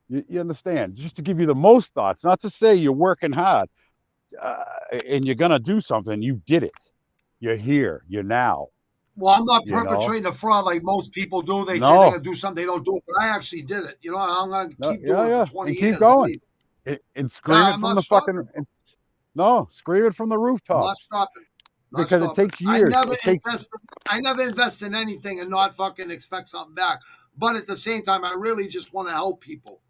You understand? Just to give you the most thoughts, not to say you're working hard and you're gonna do something. You did it. You're here. You're now. Well, I'm not perpetrating a fraud like most people do. They say they're gonna do something, they don't do it, but I actually did it. You know, I'm gonna keep doing it for 20 years. Keep going. And scream it from the fucking. No, scream it from the rooftop. I'm not stopping. Because it takes years. I never invest in anything and not fucking expect something back. But at the same time, I really just want to help people.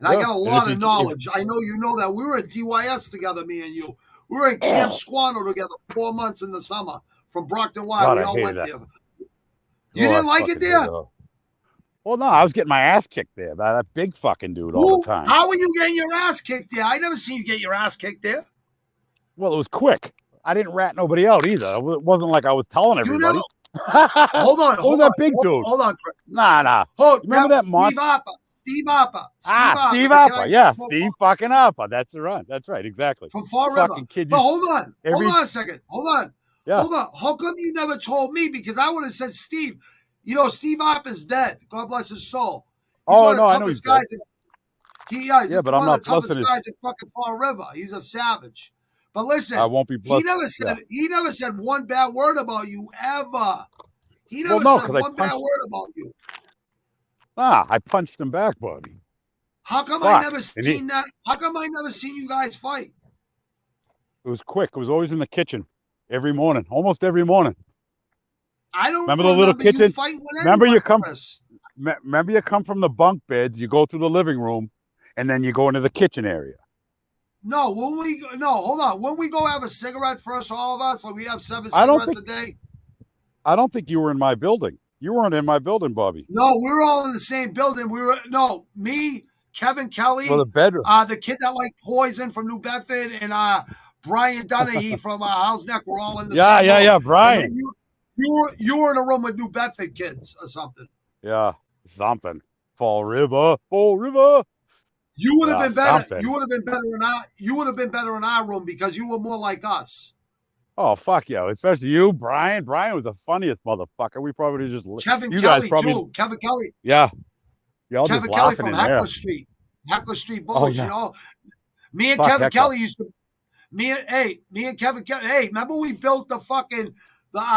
And I got a lot of knowledge. I know you know that. We were at DYS together, me and you. We were in Camp Squanto together 4 months in the summer from Brockton Y. We all went there. You didn't like it there? Well, no, I was getting my ass kicked there by that big fucking dude all the time. How were you getting your ass kicked there? I never seen you get your ass kicked there. Well, it was quick. I didn't rat nobody out either. It wasn't like I was telling everybody. Hold on. Who's that big dude? Hold on, Chris. Nah. Remember that monster? Steve Appa. Steve Appa. Yeah, Steve fucking Appa. That's right. That's right. Exactly. From Fall River. But hold on. Hold on a second. Hold on. Yeah. Hold on. How come you never told me? Because I would have said Steve. You know, Steve Appa's dead. God bless his soul. He's no, I know he's dead. He's but I'm not one of the toughest guys in fucking Fall River. He's a savage. But listen, I won't be blessed. He never said one bad word about you ever. He never said one bad word about you. I punched him back, buddy. How come I never seen that? How come I never seen you guys fight? It was quick. It was always in the kitchen every morning, almost every morning. I don't remember the little kitchen. Remember you come from the bunk beds. You go through the living room, and then you go into the kitchen area. No, hold on. When we go have a cigarette first, all of us, like we have 7 cigarettes a day. I don't think you were in my building. You weren't in my building, Bobby. No, we were all in the same building. Me, Kevin Kelly, the bedroom. The kid that liked poison from New Bedford, and Brian Dunnham from Howell's Neck. We're all in the same room. Yeah, Brian. You were in a room with New Bedford kids or something. Yeah, something. Fall River. You would have been better. Something. You would have been better in our room because you were more like us. Oh, fuck yeah. Especially you, Brian. Brian was the funniest motherfucker. We probably just... Kevin Kelly, too. Kevin Kelly. Yeah. Kevin Kelly from Hagler Street. Hagler Street Bulls, you know. Me and Kevin Kelly used to... Me and Kevin Kelly... Hey, remember we built the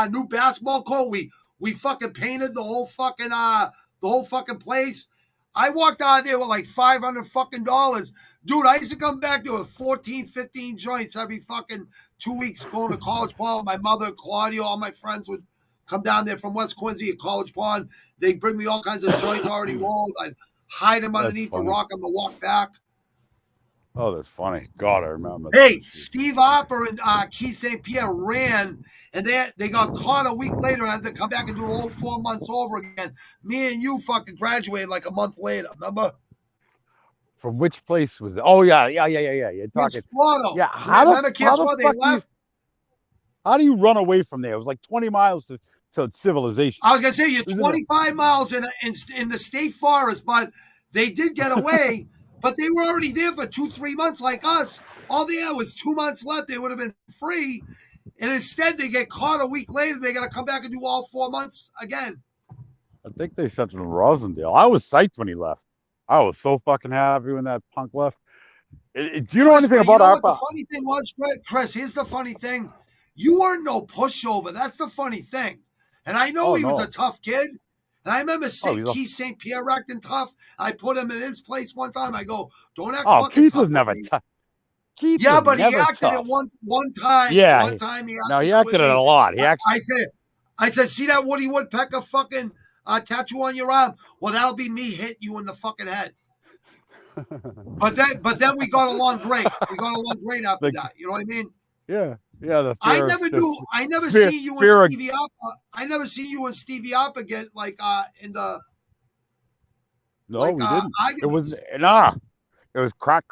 new basketball court? We fucking painted the whole fucking place. I walked out of there with like $500 fucking dollars. Dude, I used to come back there with 14, 15 joints every fucking 2 weeks going to College Pond. My mother, Claudia, all my friends would come down there from West Quincy at College Pond. They'd bring me all kinds of joints already rolled. I'd hide them underneath the rock on the walk back. Oh, that's funny. God, I remember. Hey, Steve Opper and Keith St. Pierre ran, and they got caught a week later and had to come back and do the whole 4 months over again. Me and you fucking graduated like a month later, remember? From which place was it? Oh, yeah. You're talking. Yeah, how do you run away from there? It was like 20 miles to civilization. I was going to say, you're 25 miles in the state forest, but they did get away. But they were already there for 2-3 months like us. All they had was 2 months left. They would have been free. And instead, they get caught a week later. They got to come back and do all 4 months again. I think they sent him to Rosendale. I was psyched when he left. I was so fucking happy when that punk left. Do you know anything about our... The funny thing was, Chris, here's the funny thing. You weren't no pushover. That's the funny thing. And I know he was a tough kid. And I remember Keith St. Pierre acting tough. I put him in his place one time. I go, don't act fucking Keith tough. Was never tough. Keith but he acted tough. It one time. Yeah. One time he acted it a lot. I said, see that Woody Woodpecker fucking tattoo on your arm? Well, that'll be me hitting you in the fucking head. but then we got along great. We got along great after that. You know what I mean? Yeah. I never see you and Stevie Appa. I never see you and Stevie Appa get like in the. No, like, we didn't. It was It was crack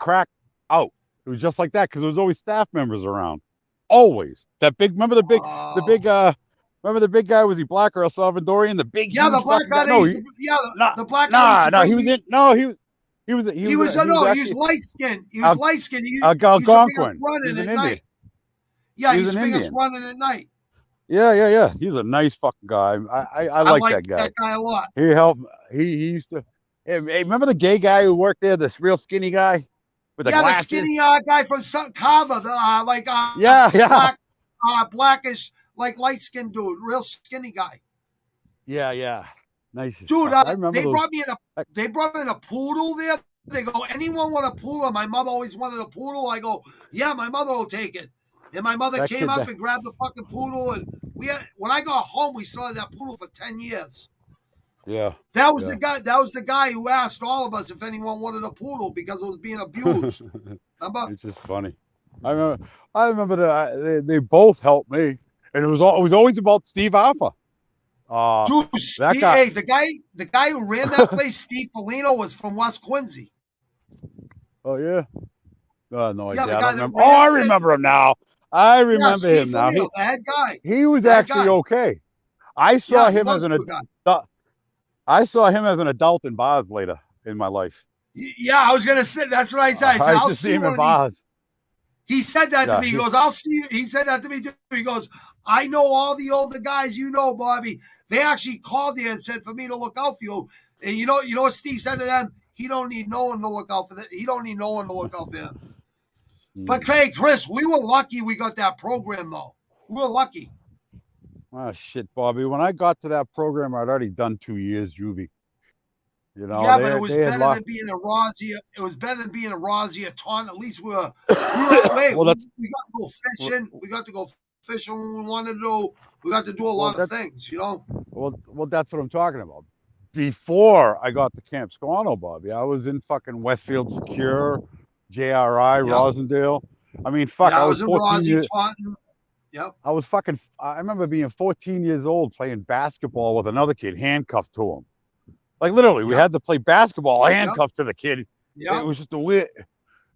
out. It was just like that because there was always staff members around. Always that big. Remember the big. Remember the big guy? Was he black or El Salvadorian? The big. Yeah, the black guy. The black guy. No, he was in. No, he was. He was light skinned. He was light skinned. Algonquin. Running at night. Yeah, He's he an bring us Indian. running at night. Yeah. He's a nice fucking guy. I like that guy. That guy a lot. He helped. He used to. Hey, remember the gay guy who worked there? This real skinny guy with the Yeah, the glasses. skinny guy from Kava, Yeah. blackish, like light skinned dude, real skinny guy. Yeah. Nice Dude, I remember they those. brought in a poodle there. They go, anyone want a poodle? My mother always wanted a poodle. I go, yeah, my mother will take it. And my mother came up and grabbed the fucking poodle. And when I got home, we still had that poodle for 10 years. Yeah. That was the guy. That was the guy who asked all of us if anyone wanted a poodle because it was being abused. It's just funny. I remember that they both helped me, and it was always about Steve Harper. Dude, that guy. Hey, the guy who ran that place, Steve Foligno, was from West Quincy. Oh yeah. No Yeah, idea. I don't remember. I remember him now. I remember him now. Foligno, the head guy. He was actually okay. I saw him as an adult. I saw him as an adult in bars later in my life. Yeah, I was gonna say that's what I said. I said, I'll see him in bars. He said that to me. He goes, I'll see you. He said that to me too. He goes, I know all the older guys, Bobby. They actually called you and said for me to look out for you. And you know what Steve said to them? He don't need no one to look out for that. He don't need no one to look out for him. But hey, Chris, we were lucky we got that program though. We were lucky. Oh shit, Bobby. When I got to that program, I'd already done 2 years juvie. Yeah, but it was better than being a Rosie. It was better than being a Rosie a ton. At least we got to go fishing. We got to go fishing when we wanted to do. We got to do a lot of things, Well, that's what I'm talking about. Before I got to Camp Squano, Bobby, I was in fucking Westfield Secure, JRI, Rosendale. I mean, fuck, I was in 14 years. Yep. I remember being 14 years old playing basketball with another kid handcuffed to him. Like literally, we had to play basketball handcuffed to the kid. It was just a weird,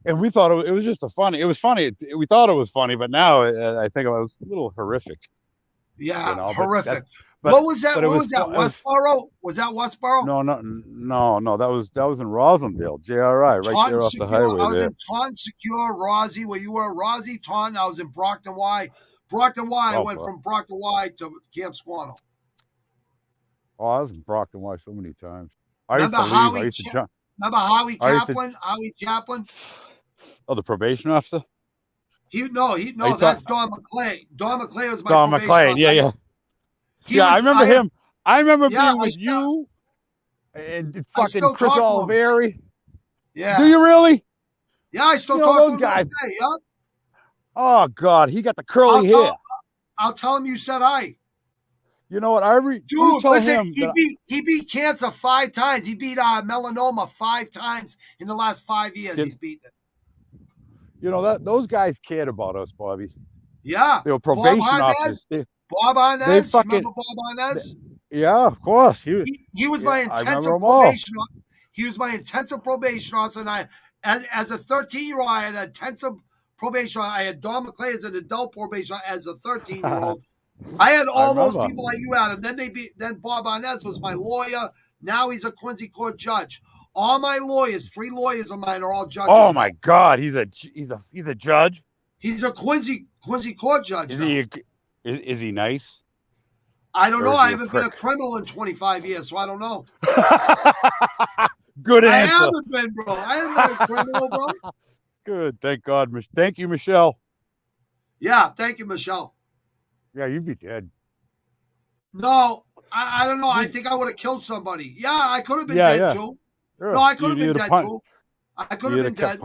and we thought it was just funny. It was funny. We thought it was funny, but now I think it was a little horrific. Yeah, horrific. What was that? What was that? Westboro? Was that Westboro? No. That was in Rosendale, JRI, right there off the highway. I was in Taunton Secure, Rosie, where you were. Rosie, Taunton. I was in Brockton Y. Brockton Y. I went from Brockton Y to Camp Squano. Oh, I was in Brockton Y so many times. Remember Howie Kaplan? Howie Kaplan? Oh, the probation officer? That's Don McClay. Don McClay was my Don McClay, yeah. I remember him. I remember being with you and fucking Chris Oliveri. Yeah. Do you really? Yeah, I still talk to him guys. Today, yeah. Oh, God, he got the curly hair. I'll tell him you said hi. You know what? Dude, listen, he beat cancer 5 times. He beat melanoma 5 times in the last 5 years. He's beaten it. You know, those guys cared about us, Bobby. Yeah. They were probation officers. Bob Arnaz. Remember Bob Arnaz? Yeah, of course. He was my intensive probation officer. He was my intensive probation officer. And as a 13-year-old, I had intensive probation. I had Don McClay as an adult probation as a 13-year-old. I had all those people like you had, and then Bob Arnaz was my lawyer. Now he's a Quincy Court judge. All my lawyers, 3 lawyers of mine, are all judges. Oh my God, he's a judge. He's a Quincy Court judge. Is he nice? I don't know. I haven't been a criminal in 25 years, so I don't know. Good answer. I haven't been, bro. I haven't been a criminal, bro. Good. Thank God. Thank you, Michelle. Yeah, thank you, Michelle. Yeah, you'd be dead. No, I don't know. I think I would have killed somebody. Yeah, I could have been dead too. Sure. No, I could have been dead too. I could have been dead.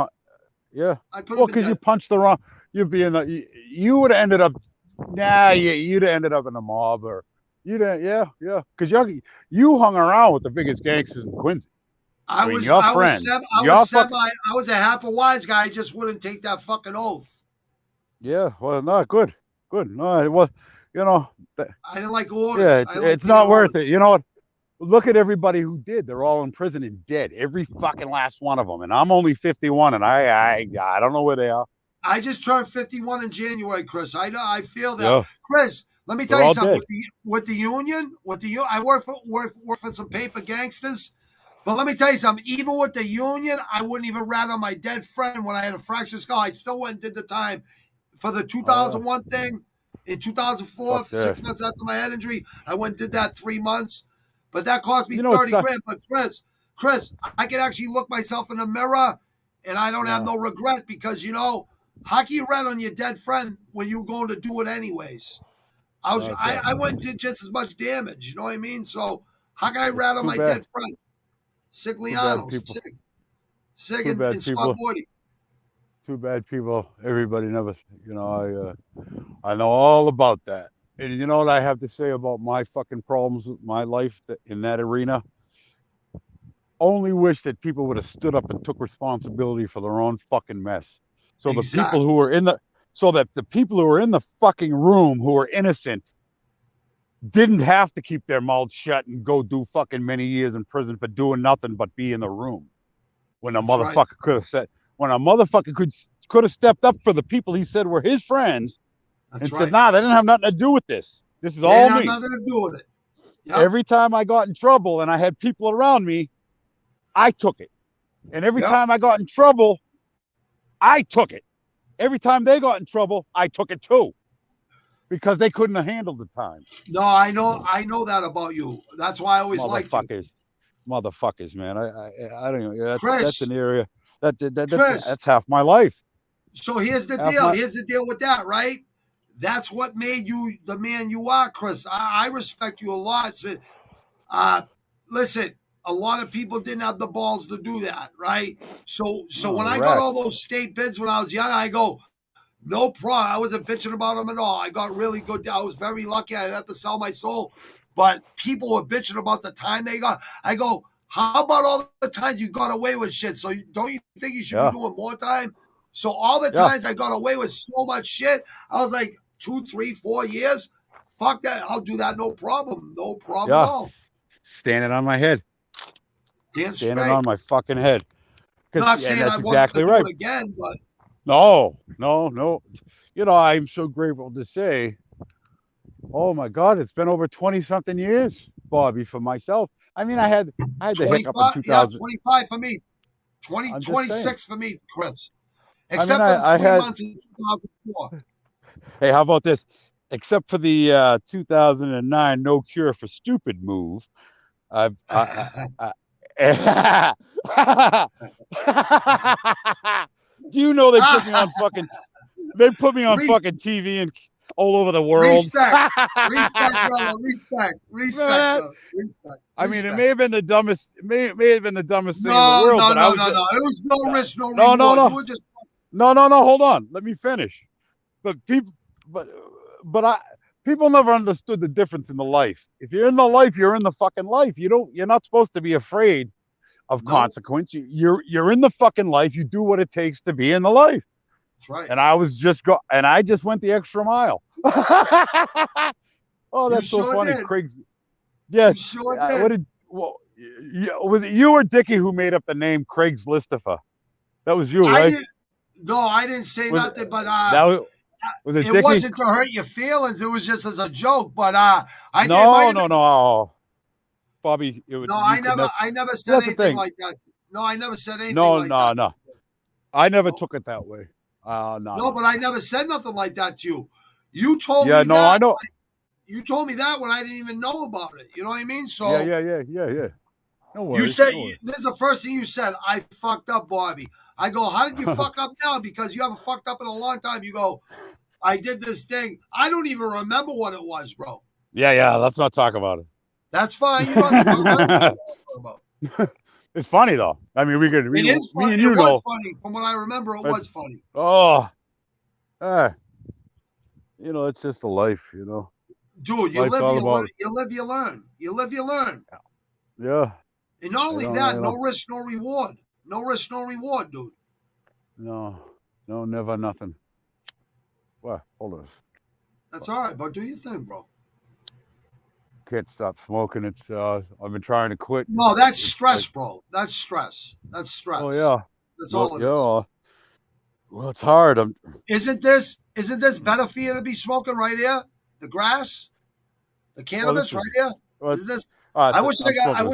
Yeah. Well, because you punched the wrong. You would have ended up. Nah, you'd have ended up in a mob or because you hung around with the biggest gangsters in Quincy. I was a half a wise guy. I just wouldn't take that fucking oath. Yeah, well, no, good. No, it was, I didn't like orders. Yeah, it's not worth it. You know what? Look at everybody who did. They're all in prison and dead. Every fucking last one of them. And I'm only 51, and I don't know where they are. I just turned 51 in January, Chris. I feel that. Yeah. Chris, let me tell you something. With the union, I work for some paper gangsters. But let me tell you something. Even with the union, I wouldn't even rat on my dead friend when I had a fractured skull. I still went and did the time for the 2001 thing. In 2004, 6 months after my head injury, I went and did that 3 months. But that cost me 30 grand. But Chris, I can actually look myself in the mirror and I don't have no regret because, how can you rat on your dead friend when you're going to do it anyways? I went and did just as much damage. You know what I mean? So how can I rat on my dead friend? Sigliano, Sig and Scott Morty. Too bad people, everybody never, I know all about that. And you know what I have to say about my fucking problems with my life in that arena? Only wish that people would have stood up and took responsibility for their own fucking mess. So the people who were the people who were in the fucking room who were innocent didn't have to keep their mouths shut and go do fucking many years in prison for doing nothing but be in the room. When a motherfucker could have said, when a motherfucker could have stepped up for the people he said were his friends said, nah, they didn't have nothing to do with this. This is all me. Nothing to do with it. Yep. Every time I got in trouble and I had people around me, I took it. And every time I got in trouble, I took it. Every time they got in trouble, I took it too. Because they couldn't have handled the time. No, I know that about you. That's why I always liked you. Motherfuckers, man. I don't know. That's an area that's half my life. So here's the deal. Here's the deal with that, right? That's what made you the man you are, Chris. I respect you a lot. So, listen, a lot of people didn't have the balls to do that, right? So when I got all those state bids when I was young, I go, no problem. I wasn't bitching about them at all. I got really good. I was very lucky. I didn't have to sell my soul. But people were bitching about the time they got. I go, how about all the times you got away with shit? So don't you think you should be doing more time? So all the times I got away with so much shit, I was like 2, 3, 4 years. Fuck that. I'll do that. No problem. No problem at all. Standing on my head. Standing on my fucking head. Not saying I want to do it again, but. No. I'm so grateful to say, oh my God, it's been over 20-something years, Bobby, for myself. I mean, I had the hiccup in 2000. Yeah, 25 for me. 26 for me, Chris. Except for the 3 months in 2004. Hey, how about this? Except for the 2009 No Cure for Stupid move, do you know they put me on fucking? They put me on fucking TV and all over the world. Respect, brother. Respect. I mean, it may have been the dumbest. It may have been the dumbest thing in the world. No. It was no risk, no reward. No. Hold on. Let me finish. But people never understood the difference in the life. If you're in the life, you're in the fucking life. You're not supposed to be afraid of consequence. You're in the fucking life. You do what it takes to be in the life. That's right. And I just went the extra mile. Oh, that's so funny. Did. Craig's. Yeah. You sure did. Was it you or Dickie who made up the name Craigslistifer? That was you, right? I didn't say nothing, but was it Dickie? Wasn't to hurt your feelings. It was just as a joke, but No. Bobby, I never said anything like that. No, I never said anything like that. No. I never took it that way. No, but I never said nothing like that to you. You told me that. I know. You told me that when I didn't even know about it. You know what I mean? So yeah. No worries. You said this is the first thing you said. I fucked up, Bobby. I go, how did you fuck up now? Because you haven't fucked up in a long time. You go, I did this thing. I don't even remember what it was, bro. Yeah. Let's not talk about it. That's fine. You don't have to talk about it. It's funny though. I mean, it is funny. It was funny. From what I remember, it was funny. Oh, it's just a life, Dude, you live, you learn. You live, you learn. Yeah. And not only that, no risk, no reward. No risk, no reward, dude. No, never nothing. Well, hold on. That's all right, but do your thing, bro. Can't stop smoking. I've been trying to quit. No, that's stress, bro. That's stress. Oh yeah. That's all it is. Well, it's hard. Isn't this better for you to be smoking right here? The grass, the cannabis right here. Isn't this? I wish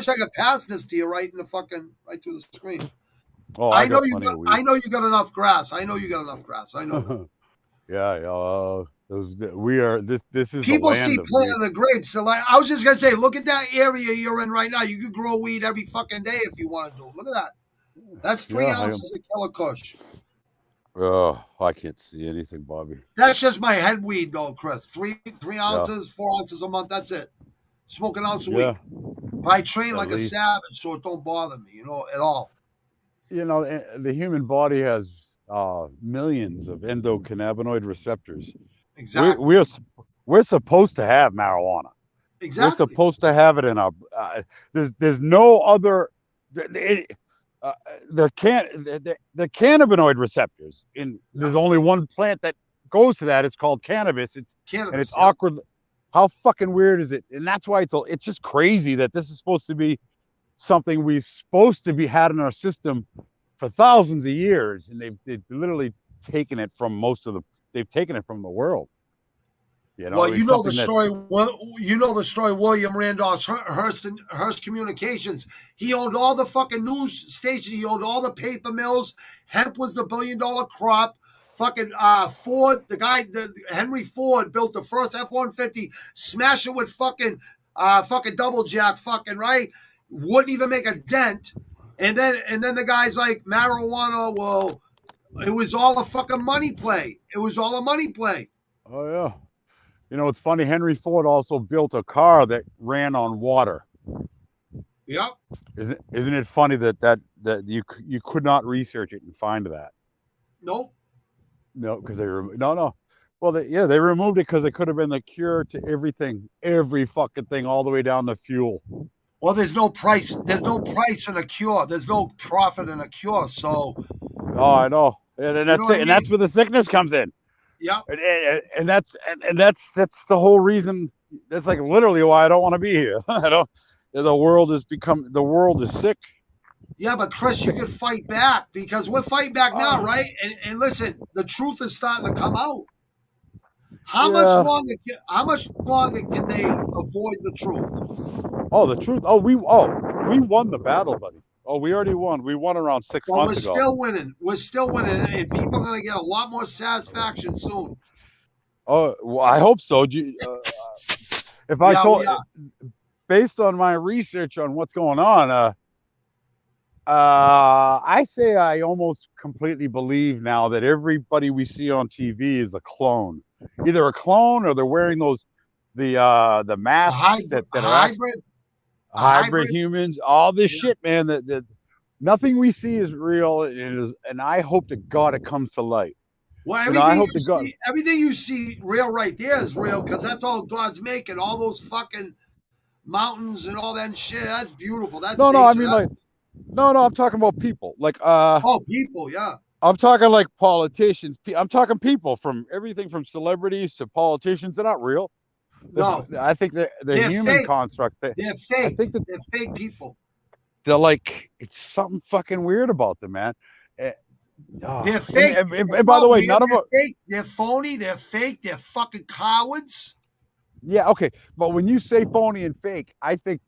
I could pass this to you right through the screen. Oh, I know you got enough grass. I know. Yeah, we are this is the People see land of planting weed. the grapes. So like, I was just gonna say, look at that area you're in right now. You could grow weed every fucking day if you want to do. Look at that. That's three Yeah, I am. ounces of Killer Kush. Oh, I can't see anything, Bobby. That's just my head weed though, Chris. Three Yeah, ounces, 4 ounces a month. That's it. Smoke an ounce a week. yeah, But I train at like a least. savage, so it don't bother me, at all. The human body has millions of endocannabinoid receptors. We're Exactly. we're we're supposed to have marijuana. We're Exactly. supposed to have it in our. There's no other. Uh, the cannabinoid receptors in. There's Yep. only one plant that goes to that. It's called cannabis. It's Cannabis. Yep. awkward. How fucking weird is it? And that's why it's just crazy that this is supposed to be something we've supposed to be had in our system for thousands of years, and they've literally taken it from they've taken it from the world. Well, you It's know the something that. story. Well, you know the story. William Randolph Hearst Communications. He owned all the fucking news stations. He owned all the paper mills. Hemp was the $1 billion crop. Fucking Ford, Henry Ford built the first F-150. Smash it with fucking double jack. Fucking right. Wouldn't even make a dent. And then the guy's like marijuana. Well, it was all a fucking money play. It was all a money play. Oh yeah. It's funny. Henry Ford also built a car that ran on water. Yep. Isn't it funny that you could not research it and find that? Nope. No, because no. Well, they removed it because it could have been the cure to every fucking thing, all the way down to fuel. Well, there's no price. There's no price in a cure. There's no profit in a cure. So Oh, I know, and you know that's what it, I and mean? that's where the sickness comes in. Yep. And that's the whole reason. That's like literally why I don't want to be here. I don't. The world is sick. Yeah, but Chris, you Sick. could fight back because we're fighting back now, right? And listen, the truth is starting to come out. How much Yeah. longer? How much longer can they avoid the truth? Oh, the truth. We won the battle, buddy. Oh, we already won. We won around six Well, we're months ago. still winning. We're still winning, and people are going to get a lot more satisfaction soon. Oh, well, I hope so. If I Yeah, told, we are. based on my research on what's going on, I say I almost completely believe now that everybody we see on TV is a clone, either a clone or they're wearing the A masks hybrid. A that are actually hybrid. A hybrid hybrid. humans. All this Yeah. shit, man. That nothing we see is real, and I hope to God it comes to light. Well, I hope to God. everything you see real right there is real because that's all God's making. All those fucking mountains and all that shit. That's beautiful. That's No. I nature. mean, like, no. I'm talking about people. Like, Oh, people, yeah. I'm talking like politicians. I'm talking people from everything from celebrities to politicians. They're not real. No, I think the they're human fake. constructs. They're I fake. think that They're fake people. they're like it's something fucking weird about them, man. Eh, They're and, fake. and, It's and by the not way, weird. none of They're them. fake. They're phony. They're fake. They're fucking cowards. Yeah, okay, but when you say phony and fake, I think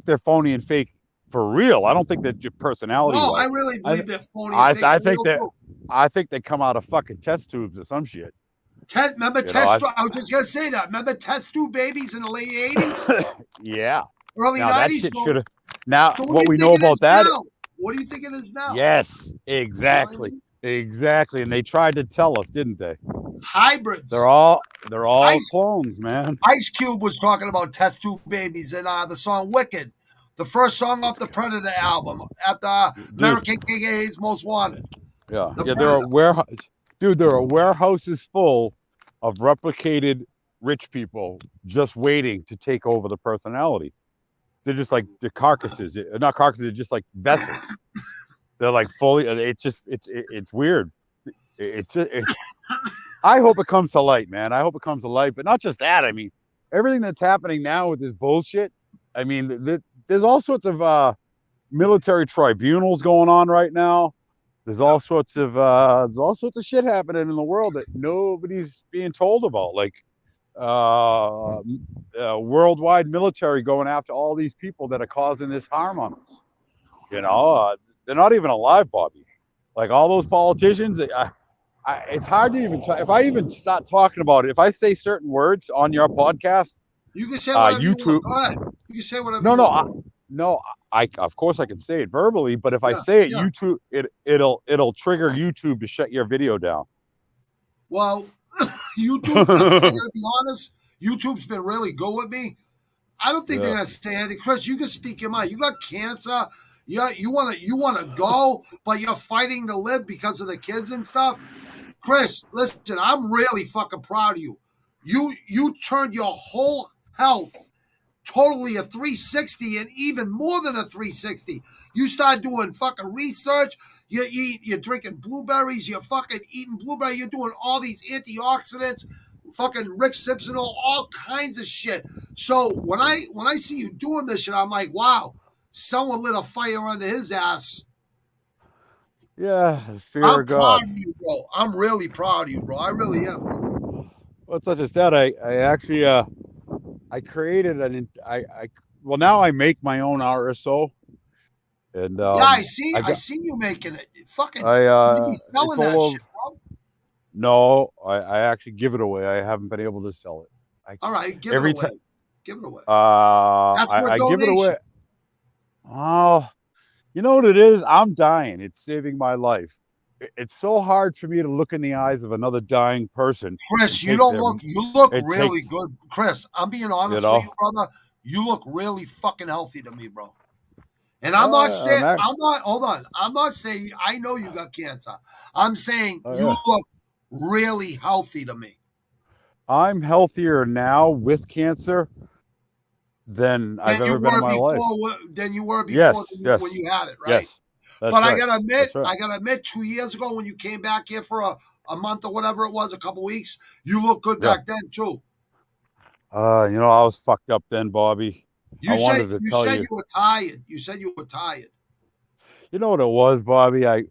they're phony and fake for real. I don't think that your personality No, I wise. really I believe they're phony and I fake I for think real that too. I think they come out of fucking test tubes or some shit. Remember You know, I test? I was just gonna say that. Remember test tube babies in the late '80s, yeah. early Now that '90s. shit should have. Now So what do what you we know think it about is that. now? What do you think it is now? Yes, You know what I exactly. mean? Exactly. And they tried to tell us, didn't they? They're Hybrids. all they're all Ice clones, man. Ice Cube was talking about test tube babies in the song "Wicked," the first song off the Predator album after Dude, American KKA's Most Wanted. yeah. The Yeah, there are Predator. warehouses full of replicated rich people just waiting to take over the personality. They're just like the carcasses, not carcasses, they're just like vessels. They're like fully it's weird. It's just, I hope it comes to light, man. I hope it comes to light, but not just that. I mean, everything that's happening now with this bullshit. I mean, there's all sorts of military tribunals going on right now. Yep. There's all sorts of shit happening in the world that nobody's being told about, like worldwide military going after all these people that are causing this harm on us. They're not even alive, Bobby. Like all those politicians, it's hard to even talk. If I even start talking about it, if I say certain words on your podcast, You can say whatever you YouTube. want. Go ahead. You can say whatever No, you no, want. no. I of course I can say it verbally, but if I Yeah, say it, yeah. YouTube, it'll trigger YouTube to shut your video down. Well, YouTube, I gotta be honest, YouTube's been really good with me. I don't think they're Yeah. gonna say anything. Chris, you can speak your mind. You got cancer. Yeah, you wanna go, but you're fighting to live because of the kids and stuff. Chris, listen, I'm really fucking proud of you. You turned your whole health totally a 360 and even more than a 360. You start doing fucking research. You're drinking blueberries. You're fucking eating blueberry. You're doing all these antioxidants, fucking Rick Simpson, all kinds of shit. So when I see you doing this shit, I'm like, wow, someone lit a fire under his ass. Yeah, fear I'm of proud God. of you, bro. I'm really proud of you, bro. I really am, bro. Well, it's not just that. I actually I created well, now I make my own RSO, and Yeah, I got see you making it. Fucking, I you be it's selling that all shit, of bro. no, I actually give it away. I haven't been able to sell it. I All right, give it every away. time Give it away. That's for a I give it away. donation. Oh, you know what it is? I'm dying. It's saving my life. It's so hard for me to look in the eyes of another dying person and Chris, take you look and take, really good. Chris, I'm being you honest with you, know. brother. You look really fucking healthy to me, bro. And I'm not saying, hold on. I'm not saying, I know you got cancer. I'm saying you Yeah. look really healthy to me. I'm healthier now with cancer than I've ever been in my life. Than you were before Yes, when yes, you had it, right? yes. That's But right. That's right. I gotta admit, 2 years ago when you came back here for a month or whatever it was, a couple weeks, you looked good Yeah. back then too. I was fucked up then, Bobby. I You said wanted to you tell said you. you were tired. You said you were tired. You know what it was, Bobby? I'm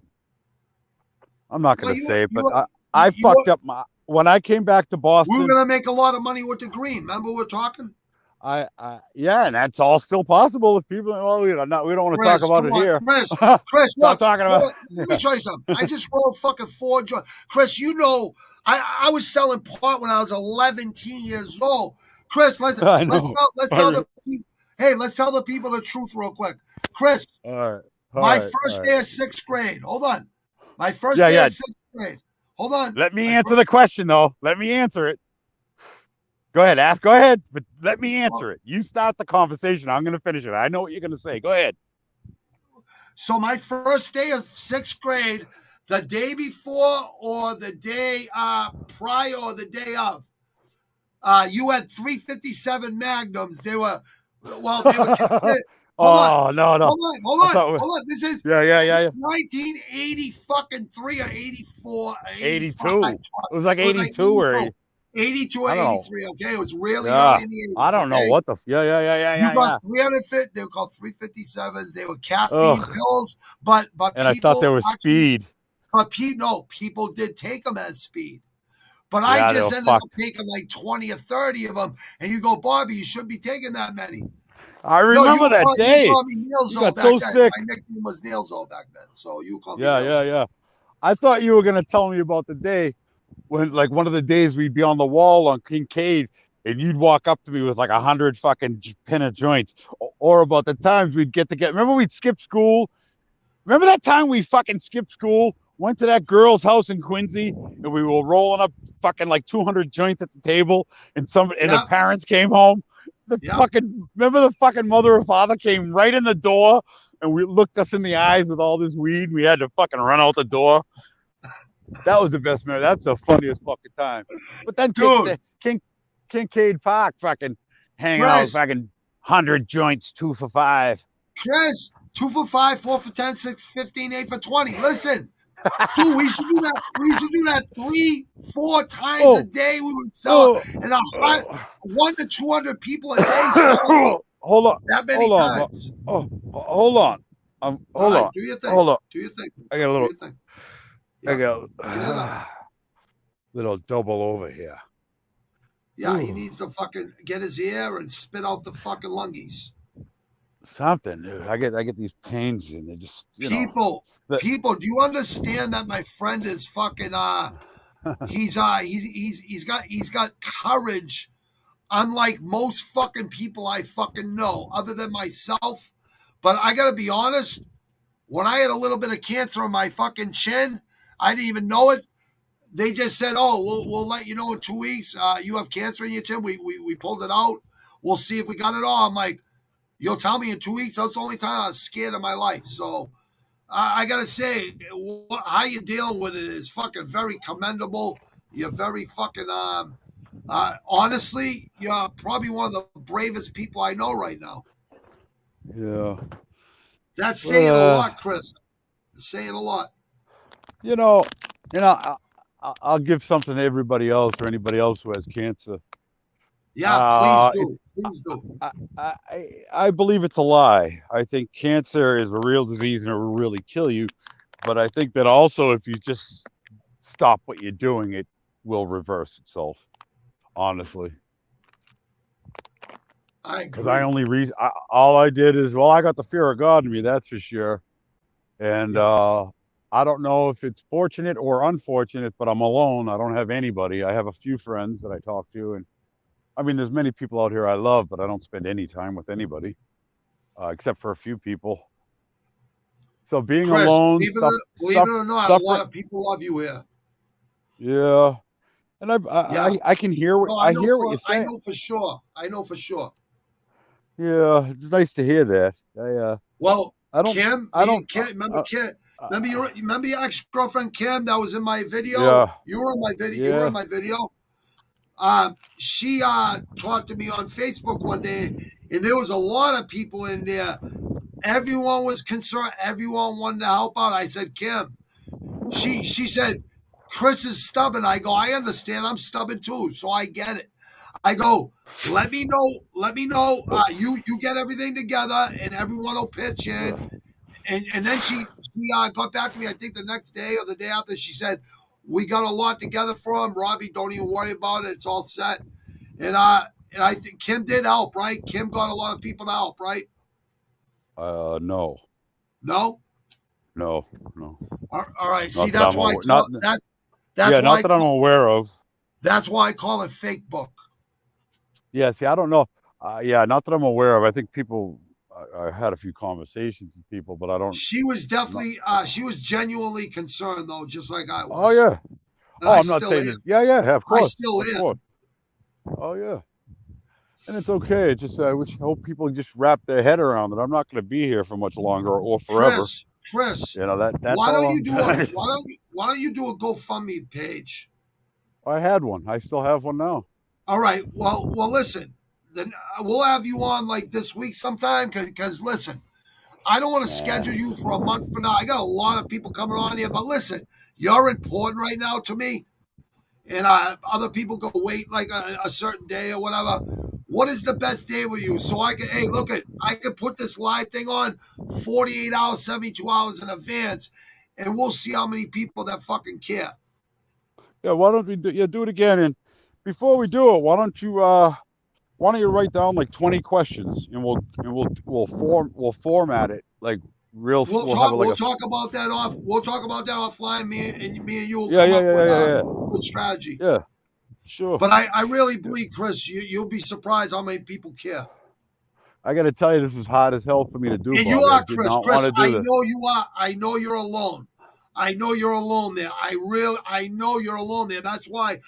not Well, gonna say it, but I you fucked up when I came back to we were Boston. gonna make a lot of money with the green. Remember we were talking? Yeah, and that's all still possible if people. Well, we don't want to talk Chris, about come it on, here. Chris, Stop look, talking about. let me show you something. I just rolled fucking 4 joints. Chris, you know, I was selling pot when I was 11 years old. Chris, I know. let's tell the people, hey, let's tell the people the truth real quick. Chris, All right. All my right. All first right. day of sixth grade. Hold on. My first Yeah, day yeah. of sixth grade. Hold on. Let me answer the question, though. Let me answer it. Go ahead. Ask. Go ahead. But let me answer it. You start the conversation. I'm going to finish it. I know what you're going to say. Go ahead. So my first day of sixth grade, the day before or the day prior or the day of, you had 357 Magnums. They were considered. Hold on, Oh no, no. I thought. This is Yeah, yeah, yeah, yeah. 1980 fucking 3 or 84 or 85. 82. It was like It was like 82 or 82 or I don't know. 83. Okay, it was really Yeah. early in the I 80s. don't know Okay, what the. Yeah, yeah, yeah, yeah, you yeah, got yeah. 350. They were called 357s. They were caffeine Ugh. pills, but And I thought people there was actually, speed. people did take them as speed. But I Yeah, they just were ended up fucked. taking like 20 or 30 of them. And you go, Bobby, you shouldn't be taking that many. I No, remember that you day. called me You Neilzo got back so then. sick. My nickname was Neilzo back then. So you called me Yeah, Neilzo. yeah, yeah. I thought you were gonna tell me about the day when, like, one of the days we'd be on the wall on Kincaid, and you'd walk up to me with like 100 fucking pin of joints, or about the times we'd get together. Remember we'd skip school. Remember that time we fucking skipped school, went to that girl's house in Quincy, and we were rolling up fucking like 200 joints at the table, and the Yep, parents came home. yep. Remember the fucking mother or father came right in the door and we looked us in the eyes with all this weed. We had to fucking run out the door. That was the best man. That's the funniest fucking time. But then Dude, Kincaid Park fucking hanging out, Chris, fucking 100 joints, 2 for $5. Chris, 2 for 5, 4 for 10, 6 for 15, 8 for 20. Listen, dude, we used to do that. We used to do that 3, 4 times a Oh, day. We would sell oh, and oh. 1 to 200 people a day selling Hold on, that many hold on. times. Oh, hold on. All Hold right, on, do your thing. hold on. Do your thing. I got a Do little, your thing. I Yeah, got get it up. little double over here. Yeah, he Ooh. needs to fucking get his ear and spit out the fucking lungies. something. I get these pains, and they just, People, that. people, do you understand that my friend is fucking he's got courage unlike most fucking people I fucking know, other than myself. But I gotta be honest, when I had a little bit of cancer on my fucking chin, I didn't even know it. They just said, "Oh, we'll let you know in 2 weeks. You have cancer in your chin. We pulled it out. We'll see if we got it all." I'm like, "You'll tell me in 2 weeks?" That's the only time I was scared of my life. So I gotta say, how you dealing with it is fucking very commendable. You're very fucking honestly, you're probably one of the bravest people I know right now. Yeah. That's But saying a lot, Chris. That's saying a lot. you know, you know, I'll give something to everybody else or anybody else who has cancer. Yeah, please It, do. Please do. I believe it's a lie. I think cancer is a real disease and it will really kill you. But I think that also, if you just stop what you're doing, it will reverse itself. Honestly, I because I agree. only reason all I did is, well, I got the fear of God in me, that's for sure. And Yeah. I don't know if it's fortunate or unfortunate, but I'm alone. I don't have anybody. I have a few friends that I talk to, and I mean, there's many people out here I love, but I don't spend any time with anybody except for a few people. So being Chris, alone, believe it or not, a suffering, lot of people love you here. yeah. And Yeah. I can hear No, I hear what you're I saying. know for sure. I know for sure. Yeah, it's nice to hear that. Well, I don't Kim, I me don't and Kim, remember Kim? uh, Remember your ex girlfriend Kim that was in my video? yeah, You were in my video. You were in yeah. my video. She talked to me on Facebook one day, and there was a lot of people in there. Everyone was concerned. Everyone wanted to help out. I said, Kim. She said, Chris is stubborn. I go, I understand. I'm stubborn too, so I get it. I go, let me know. Let me know. You get everything together, and everyone will pitch in. And then she got back to me. I think the next day or the day after, she said, "We got a lot together for him, Robbie. Don't even worry about it. It's all set." And I think Kim did help, right? Kim got a lot of people to help, right? No, No. no, no. All right. See, Not that that's I'm why I aware. Not call that's Yeah, why not I that I'm call aware of. that's why I call it fake book. Yeah, see, I don't know. Yeah, not that I'm aware of. I think people. I had a few conversations with people, but I don't. She was Not, definitely she was genuinely concerned though, just like I oh was, yeah. and Oh, I I'm not still saying am. this. Yeah, yeah, of I course, still of am. course. Oh yeah. And it's okay. It's just I wish hope people just wrap their head around that I'm not going to be here for much longer or forever. Chris, That's why all don't you I'm do a trying. why don't you do a GoFundMe page? I had one. I still have one now. All right. Well, listen. Then we'll have you on like this week sometime because listen, I don't want to Nah. schedule you for a month from now. I got a lot of people coming on here, but listen, you're important right now to me, and other people go wait like a certain day or whatever. What is the best day with you? So I can, hey, look at, I can put this live thing on 48 hours, 72 hours in advance, and we'll see how many people that fucking care. Yeah, why don't we do it again? And before we do it, why don't you write down like 20 questions and we'll format it like we'll have it like We'll a talk about that off. We'll talk about that offline. Me and you will yeah, come yeah, up yeah, with yeah, a yeah, good strategy. yeah. Sure. But I really Yeah. believe, Chris, you'll be surprised how many people care. I got to tell you, this is hard as hell for me to do, And you Bobby. I are, did Chris. not want Chris, to do I this. know you are. I know you're alone. I know you're alone there. I know you're alone there. That's why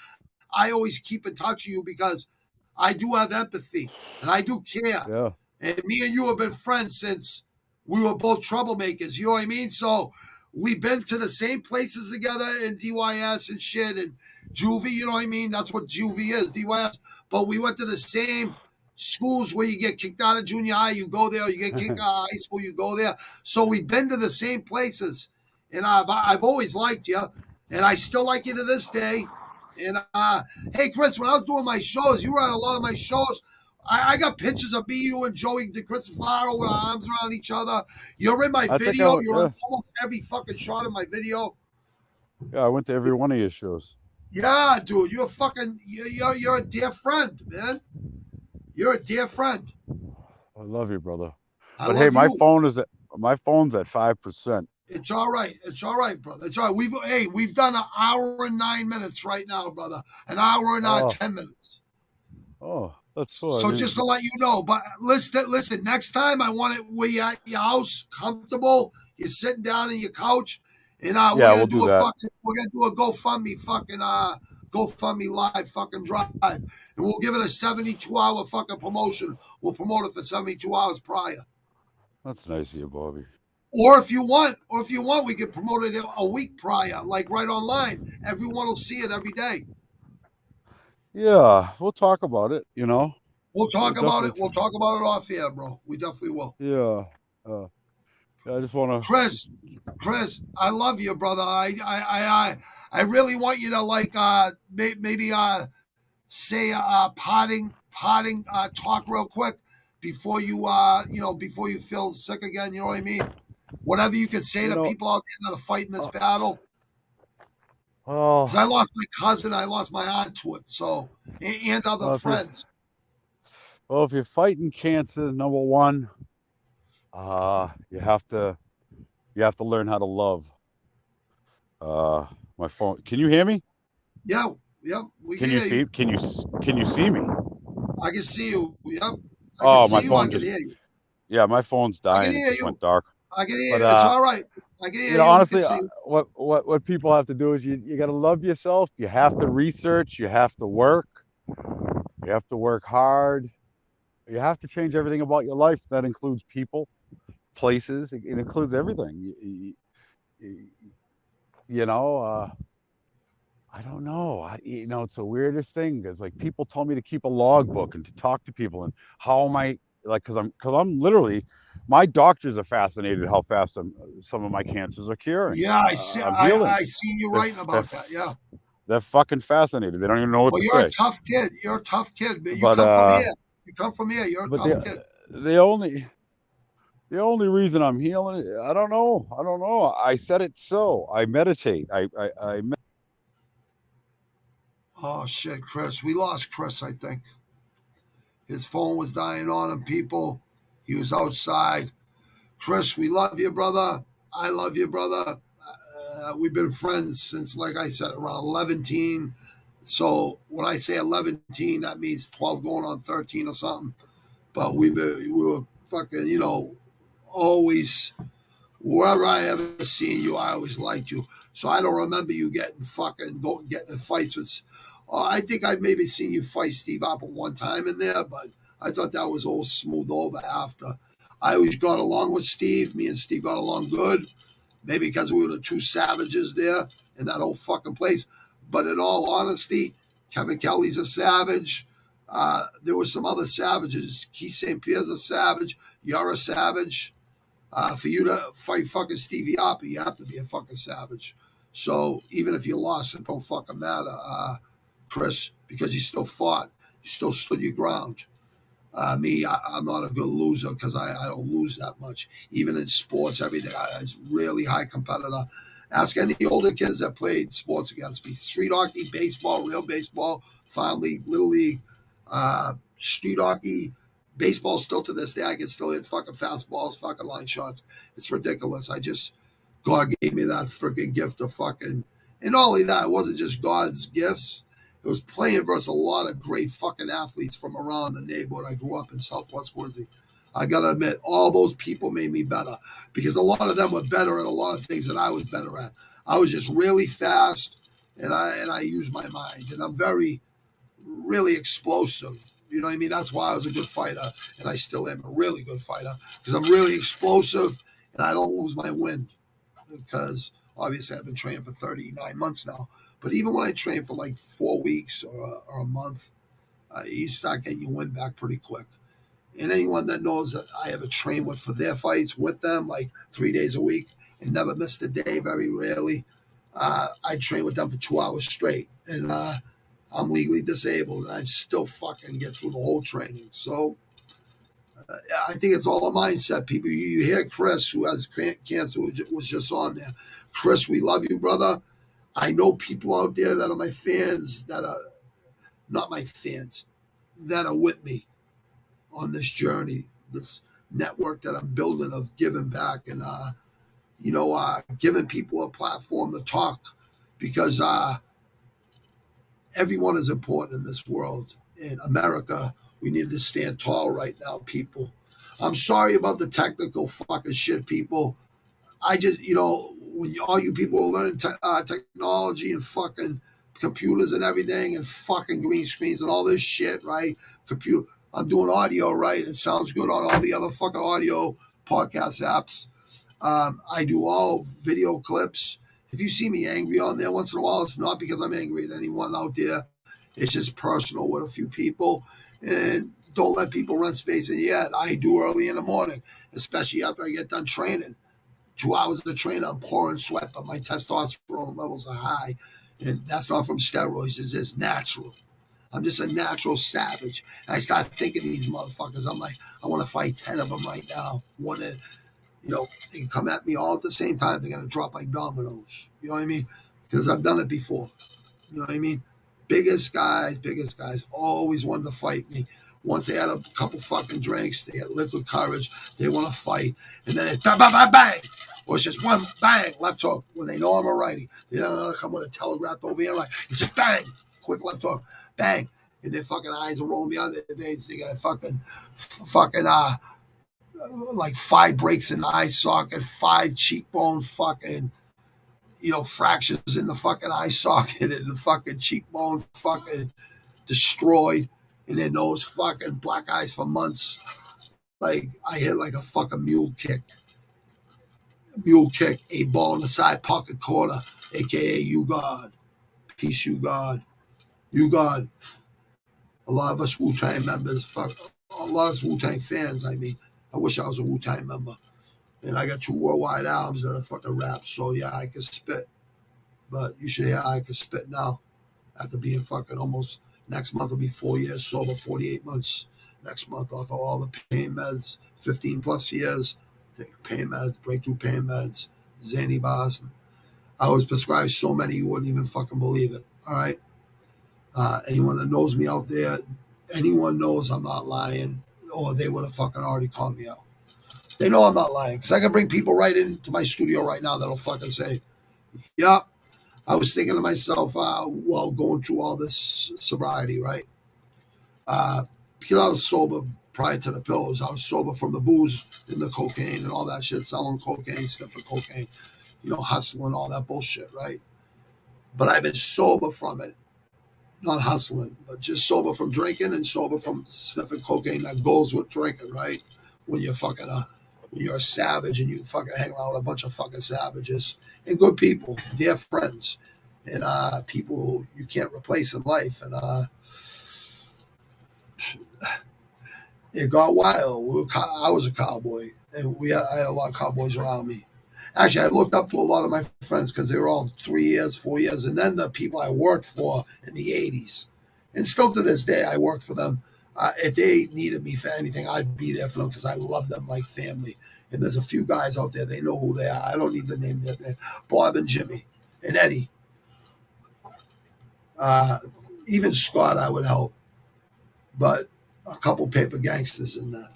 I always keep in touch with you because I do have empathy and I do care. Yeah. And me and you have been friends since we were both troublemakers. You know what I mean? So we've been to the same places together in DYS and shit and juvie. You know what I mean? That's what juvie is, DYS. But we went to the same schools where you get kicked out of junior high, you go there. You get kicked out of high school, you go there. So we've been to the same places, and I've always liked you, and I still like you to this day. And hey, Chris, when I was doing my shows, you were on a lot of my shows. I got pictures of me, you, and Joey DeCristofaro with our arms around each other. You're in my I think video. You're on almost every fucking shot of my video. I went to every one of your shows. Yeah, dude, you're fucking. You're a dear friend, man. You're a dear friend. I love you, brother. But hey, my phone's at 5%. It's all right. It's all right, brother. It's all right. We've done an hour and 9 minutes right now, brother. An hour and 10 minutes. Oh, that's cool. So just to let you know, but listen. Next time, I want it where you're at your house, comfortable. You're sitting down in your couch, and we'll do a GoFundMe GoFundMe live fucking drive, and we'll give it a 72-hour fucking promotion. We'll promote it for 72 hours prior. That's nice of you, Bobby. Or if you want, we can promote it a week prior, like right online. Everyone will see it every day. Yeah, we'll talk about it. We'll talk about it. We'll talk about it off here, bro. We definitely will. Yeah. I just want to. Chris, I love you, brother. I really want you to maybe say potting talk real quick before you before you feel sick again. You know what I mean? Whatever you can say to people out there that are fighting this battle. Because I lost my cousin, I lost my aunt to it, so and other friends. Well, if you're fighting cancer, number one, you have to learn how to love. My phone. Can you hear me? Yeah. We can you see? You. Can you see me? I can see you. Yep. My phone I can hear you. Yeah, my phone's dying. It just went dark. I can hear you. It's all right. I can hear you. Honestly, what people have to do is you got to love yourself. You have to research. You have to work. You have to work hard. You have to change everything about your life. That includes people, places. It includes everything. I don't know. It's the weirdest thing because like people told me to keep a logbook and to talk to people, and how am I because I'm literally, my doctors are fascinated how fast some of my cancers are curing. Yeah, I see. I see you writing about that. Yeah, they're fucking fascinated. They don't even know what to say. You're a tough kid. You're a tough kid. You come from here. You come from here. You're a tough kid. The only reason I'm healing, I don't know. I said it so. I meditate. Oh shit, Chris. We lost Chris, I think. His phone was dying on him, people. He was outside. Chris, we love you, brother. I love you, brother. We've been friends since, like I said, around 11. So when I say 11, that means 12 going on 13 or something. But we were fucking, always, wherever I ever seen you, I always liked you. So I don't remember you getting in fights with. I think I've maybe seen you fight Steve Apple one time in there, but I thought that was all smooth over after. I always got along with Steve. Me and Steve got along good. Maybe because we were the two savages there in that whole fucking place. But in all honesty, Kevin Kelly's a savage. There were some other savages. Keith St. Pierre's a savage. You're a savage. For you to fight fucking Stevie Apple, you have to be a fucking savage. So even if you lost, it don't fucking matter, Chris, because you still fought. You still stood your ground. I'm not a good loser because I don't lose that much. Even in sports, everything. I was really high competitor. Ask any older kids that played sports against me. Street hockey, baseball, real baseball, farm league, little league, street hockey, baseball. Still to this day, I can still hit fucking fastballs, fucking line shots. It's ridiculous. God gave me that freaking gift of fucking, and not only that, it wasn't just God's gifts. It was playing versus a lot of great fucking athletes from around the neighborhood. I grew up in Southwest Quincy. I got to admit, all those people made me better because a lot of them were better at a lot of things that I was better at. I was just really fast, and I used my mind, and I'm really explosive. You know what I mean? That's why I was a good fighter, and I still am a really good fighter because I'm really explosive, and I don't lose my wind because obviously I've been training for 39 months now. But even when I train for like 4 weeks or a month, you start getting your wind back pretty quick. And anyone that knows that I ever train with for their fights with them, like 3 days a week, and never missed a day, very rarely, I train with them for 2 hours straight. And I'm legally disabled, and I still fucking get through the whole training. So I think it's all a mindset, people. You hear Chris, who has cancer, was just on there. Chris, we love you, brother. I know people out there that are my fans, that are not my fans, that are with me on this journey, this network that I'm building of giving back and giving people a platform to talk because everyone is important in this world. In America, we need to stand tall right now, people. I'm sorry about the technical fucking shit, people. I just, when all you people are learning technology and fucking computers and everything and fucking green screens and all this shit, right? I'm doing audio, right? It sounds good on all the other fucking audio podcast apps. I do all video clips. If you see me angry on there once in a while, it's not because I'm angry at anyone out there. It's just personal with a few people. And don't let people run space in your head. I do early in the morning, especially after I get done training. 2 hours of training, I'm pouring sweat, but my testosterone levels are high. And that's not from steroids, it's just natural. I'm just a natural savage. And I start thinking of these motherfuckers. I'm like, I want to fight 10 of them right now. They can come at me all at the same time. They're going to drop like dominoes. You know what I mean? Because I've done it before. You know what I mean? Biggest guys always wanted to fight me. Once they had a couple fucking drinks, they had liquid courage, they want to fight. And then it's bang, bang, bang, bang. Or it's just one bang, left hook. When they know I'm a righty, they don't know to come with a telegraph over here. Like, it's just bang, quick left hook, bang. And their fucking eyes are rolling behind their face. They got fucking, like 5 breaks in the eye socket, 5 cheekbone fucking, fractures in the fucking eye socket and the fucking cheekbone fucking destroyed. And then those fucking black eyes for months. Like, I hit like a fucking mule kick, 8-ball in the side pocket corner, aka You God. Peace, You God. You God. A lot of us Wu-Tang members, a lot of us Wu-Tang fans, I mean. I wish I was a Wu-Tang member. And I got 2 worldwide albums that are fucking rap. So yeah, I can spit. But you should hear I can spit now. After being fucking almost, next month will be 4 years sober, 48 months. Next month off of all the pain meds, 15 plus years. Taking pain meds, breakthrough pain meds, Xanibas. I was prescribed so many you wouldn't even fucking believe it. All right. Anyone that knows me out there, anyone knows I'm not lying, or they would have fucking already called me out. They know I'm not lying because I can bring people right into my studio right now that'll fucking say, "Yep, I was thinking to myself while going through all this sobriety, right? Because I was sober prior to the pills. I was sober from the booze and the cocaine and all that shit, selling cocaine, sniffing cocaine, hustling, all that bullshit, right? But I've been sober from it, not hustling, but just sober from drinking and sober from sniffing cocaine that goes with drinking, right? When you're fucking when you're a savage and you fucking hang around with a bunch of fucking savages and good people, dear friends, and people you can't replace in life. And it got wild. I was a cowboy, and I had a lot of cowboys around me. Actually, I looked up to a lot of my friends because they were all 3 years, 4 years, and then the people I worked for in the 80s. And still to this day, I work for them. If they needed me for anything, I'd be there for them because I love them like family. And there's a few guys out there, they know who they are. I don't need to name their name. Bob and Jimmy and Eddie. Even Scott, I would help. But a couple paper gangsters in there.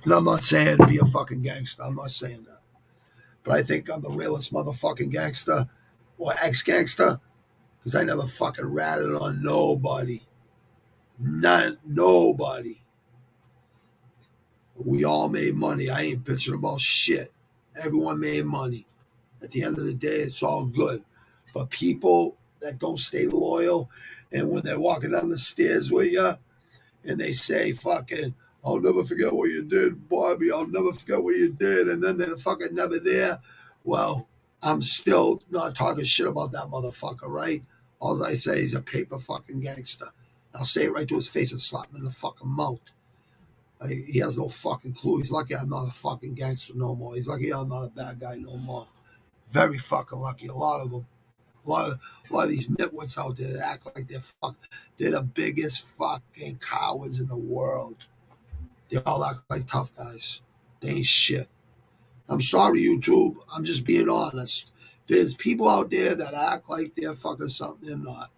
And I'm not saying be a fucking gangster. I'm not saying that. But I think I'm the realest motherfucking gangster or ex-gangster because I never fucking ratted on nobody. Nobody. We all made money. I ain't bitching about shit. Everyone made money. At the end of the day, it's all good. But people that don't stay loyal, and when they're walking down the stairs with you, and they say, fucking, I'll never forget what you did, Bobby. I'll never forget what you did. And then they're fucking never there. Well, I'm still not talking shit about that motherfucker, right? All I say is a paper fucking gangster. I'll say it right to his face and slap him in the fucking mouth. He has no fucking clue. He's lucky I'm not a fucking gangster no more. He's lucky I'm not a bad guy no more. Very fucking lucky. A lot of them. A lot of these nitwits out there that act like they're the biggest fucking cowards in the world. They all act like tough guys. They ain't shit. I'm sorry, YouTube. I'm just being honest. There's people out there that act like they're fucking something they're not.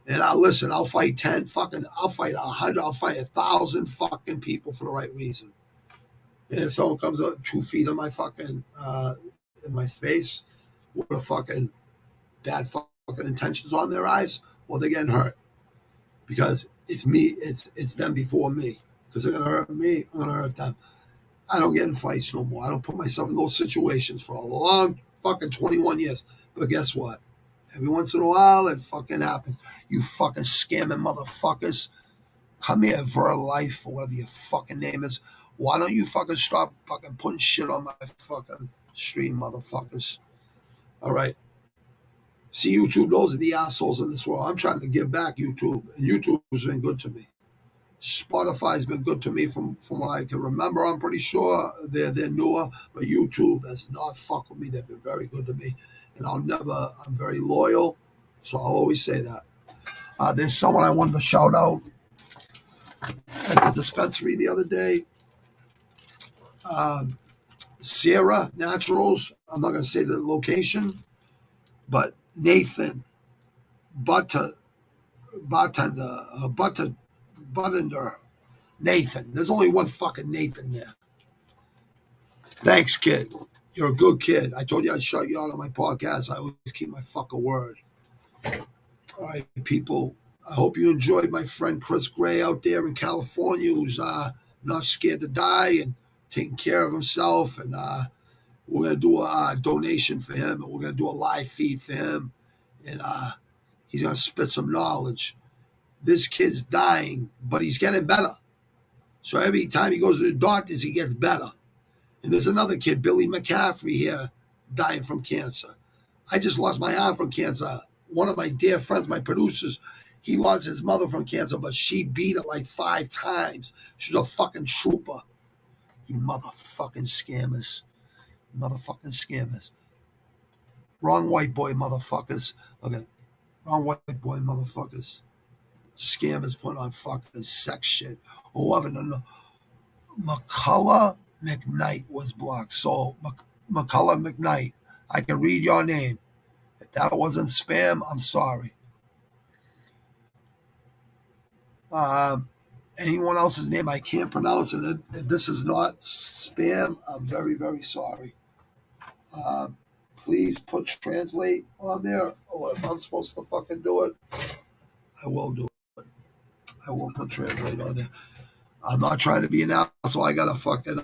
And I'll fight 10 fucking, I'll fight 100, I'll fight 1,000 fucking people for the right reason. And if someone comes up 2 feet in my fucking, in my space with a fucking bad fucking intentions on their eyes, well, they're getting hurt because it's me, it's them before me. Because they're gonna hurt me, I'm gonna hurt them. I don't get in fights no more. I don't put myself in those situations for a long fucking 21 years. But guess what? Every once in a while, it fucking happens. You fucking scamming motherfuckers. Come here, Ver Life, or whatever your fucking name is. Why don't you fucking stop fucking putting shit on my fucking stream, motherfuckers? All right. See, YouTube, those are the assholes in this world. I'm trying to give back, YouTube, and YouTube has been good to me. Spotify's been good to me from what I can remember. I'm pretty sure they're newer, but YouTube has not fucked with me. They've been very good to me, and I'm very loyal, so I'll always say that. There's someone I wanted to shout out at the dispensary the other day. Sierra Naturals. I'm not going to say the location, but Nathan Buttender, Nathan. There's only one fucking Nathan there. Thanks, kid. You're a good kid. I told you I'd shout you out on my podcast. I always keep my fucking word. All right, people. I hope you enjoyed my friend Chris Gray out there in California, who's not scared to die and taking care of himself. And we're going to do a donation for him, and we're going to do a live feed for him. And he's going to spit some knowledge. This kid's dying, but he's getting better. So every time he goes to the doctors, he gets better. And there's another kid, Billy McCaffrey here, dying from cancer. I just lost my aunt from cancer. One of my dear friends, my producers, he lost his mother from cancer, but she beat it like 5 times. She's a fucking trooper. You motherfucking scammers. Motherfucking scammers. Wrong white boy, motherfuckers. Okay. Wrong white boy, motherfuckers. Scammers put on fucking sex shit. Or whatever. No. McCullough McKnight was blocked. So, McCullough McKnight, I can read your name. If that wasn't spam, I'm sorry. Anyone else's name I can't pronounce it. If this is not spam, I'm very, very sorry. Please put translate on there, or if I'm supposed to fucking do it, I will do it. I will put translate on there. I'm not trying to be an asshole. I got a fucking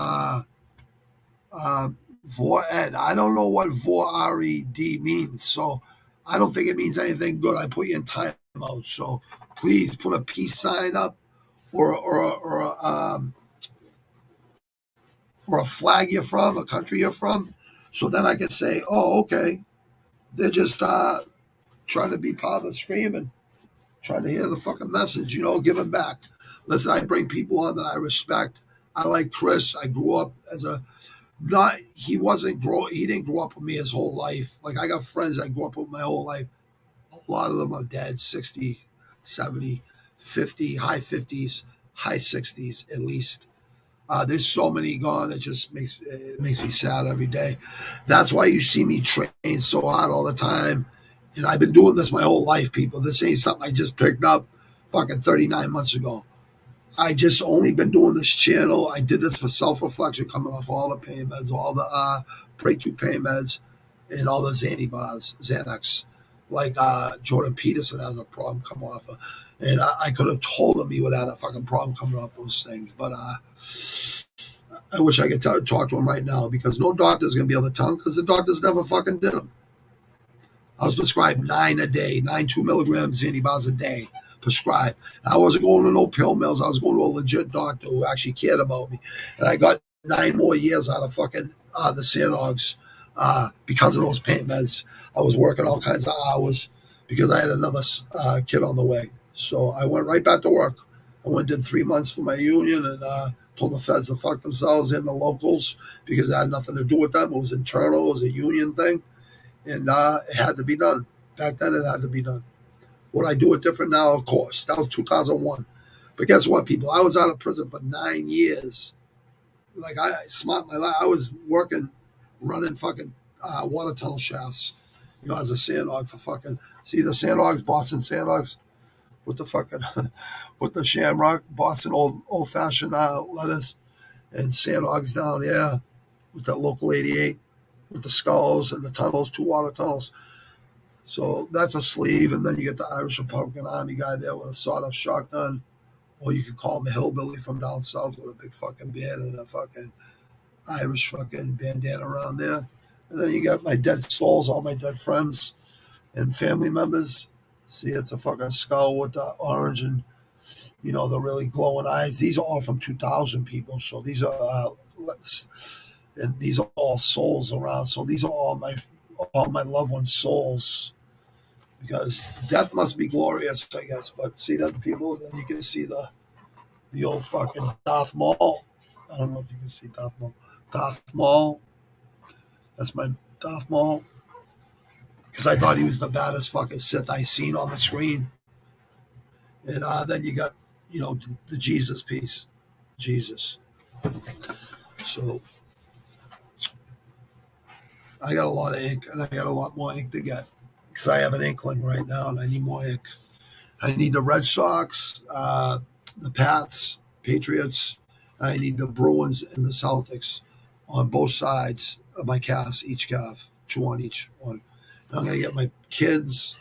Vored. I don't know what Vored means, so I don't think it means anything good. I put you in timeout, so please put a peace sign up or a flag you're from, a country you're from, so then I can say, oh, okay, they're just trying to be part of the stream and trying to hear the fucking message, giving back. Listen, I bring people on that I respect. I like Chris. I grew up as he didn't grow up with me his whole life. Like, I got friends I grew up with my whole life. A lot of them are dead, 60, 70, 50, high 50s, high 60s at least. There's so many gone. It just makes me sad every day. That's why you see me train so hard all the time. And I've been doing this my whole life, people. This ain't something I just picked up fucking 39 months ago. I just only been doing this channel. I did this for self-reflection, coming off all the pain meds, all the breakthrough pain meds, and all the Xanax. Like Jordan Peterson has a problem coming off of. And I could have told him he would have a fucking problem coming off those things. But I wish I could talk to him right now, because no doctor's going to be able to tell him, because the doctors never fucking did them. I was prescribed 9 a day, 2 milligrams Xanax a day, prescribed. I wasn't going to no pill mills. I was going to a legit doctor who actually cared about me. And I got 9 more years out of fucking the Xanax because of those pain meds. I was working all kinds of hours because I had another kid on the way. So I went right back to work. I went and did 3 months for my union and told the feds to fuck themselves and the locals, because it had nothing to do with them. It was internal. It was a union thing. And it had to be done. Back then, it had to be done. Would I do it different now? Of course. That was 2001. But guess what, people? I was out of prison for 9 years. Like, I smart my life. I was working, running fucking water tunnel shafts, as a sandhog for fucking, see the sandhogs, Boston sandhogs? with the fucking with the shamrock, Boston old fashioned lettuce, and sandhogs down, yeah, with that local 88, with the skulls and the tunnels, 2 water tunnels. So that's a sleeve, and then you get the Irish Republican Army guy there with a sawed-up shotgun, or you could call him a hillbilly from down south with a big fucking beard and a fucking Irish fucking bandana around there. And then you got my dead souls, all my dead friends and family members. See, it's a fucking skull with the orange and, the really glowing eyes. These are all from 2000 people. So these are, and these are all souls around. So these are all my loved ones' souls. Because death must be glorious, I guess. But see that people, then you can see the old fucking Darth Maul. I don't know if you can see Darth Maul. Darth Maul. That's my Darth Maul. Because I thought he was the baddest fucking Sith I seen on the screen. And then you got, the Jesus piece. Jesus. So I got a lot of ink, and I got a lot more ink to get. Because I have an inkling right now, and I need more ink. I need the Red Sox, the Pats, Patriots. I need the Bruins and the Celtics on both sides of my calves, each calf, 2 on each one. And I'm going to get my kids'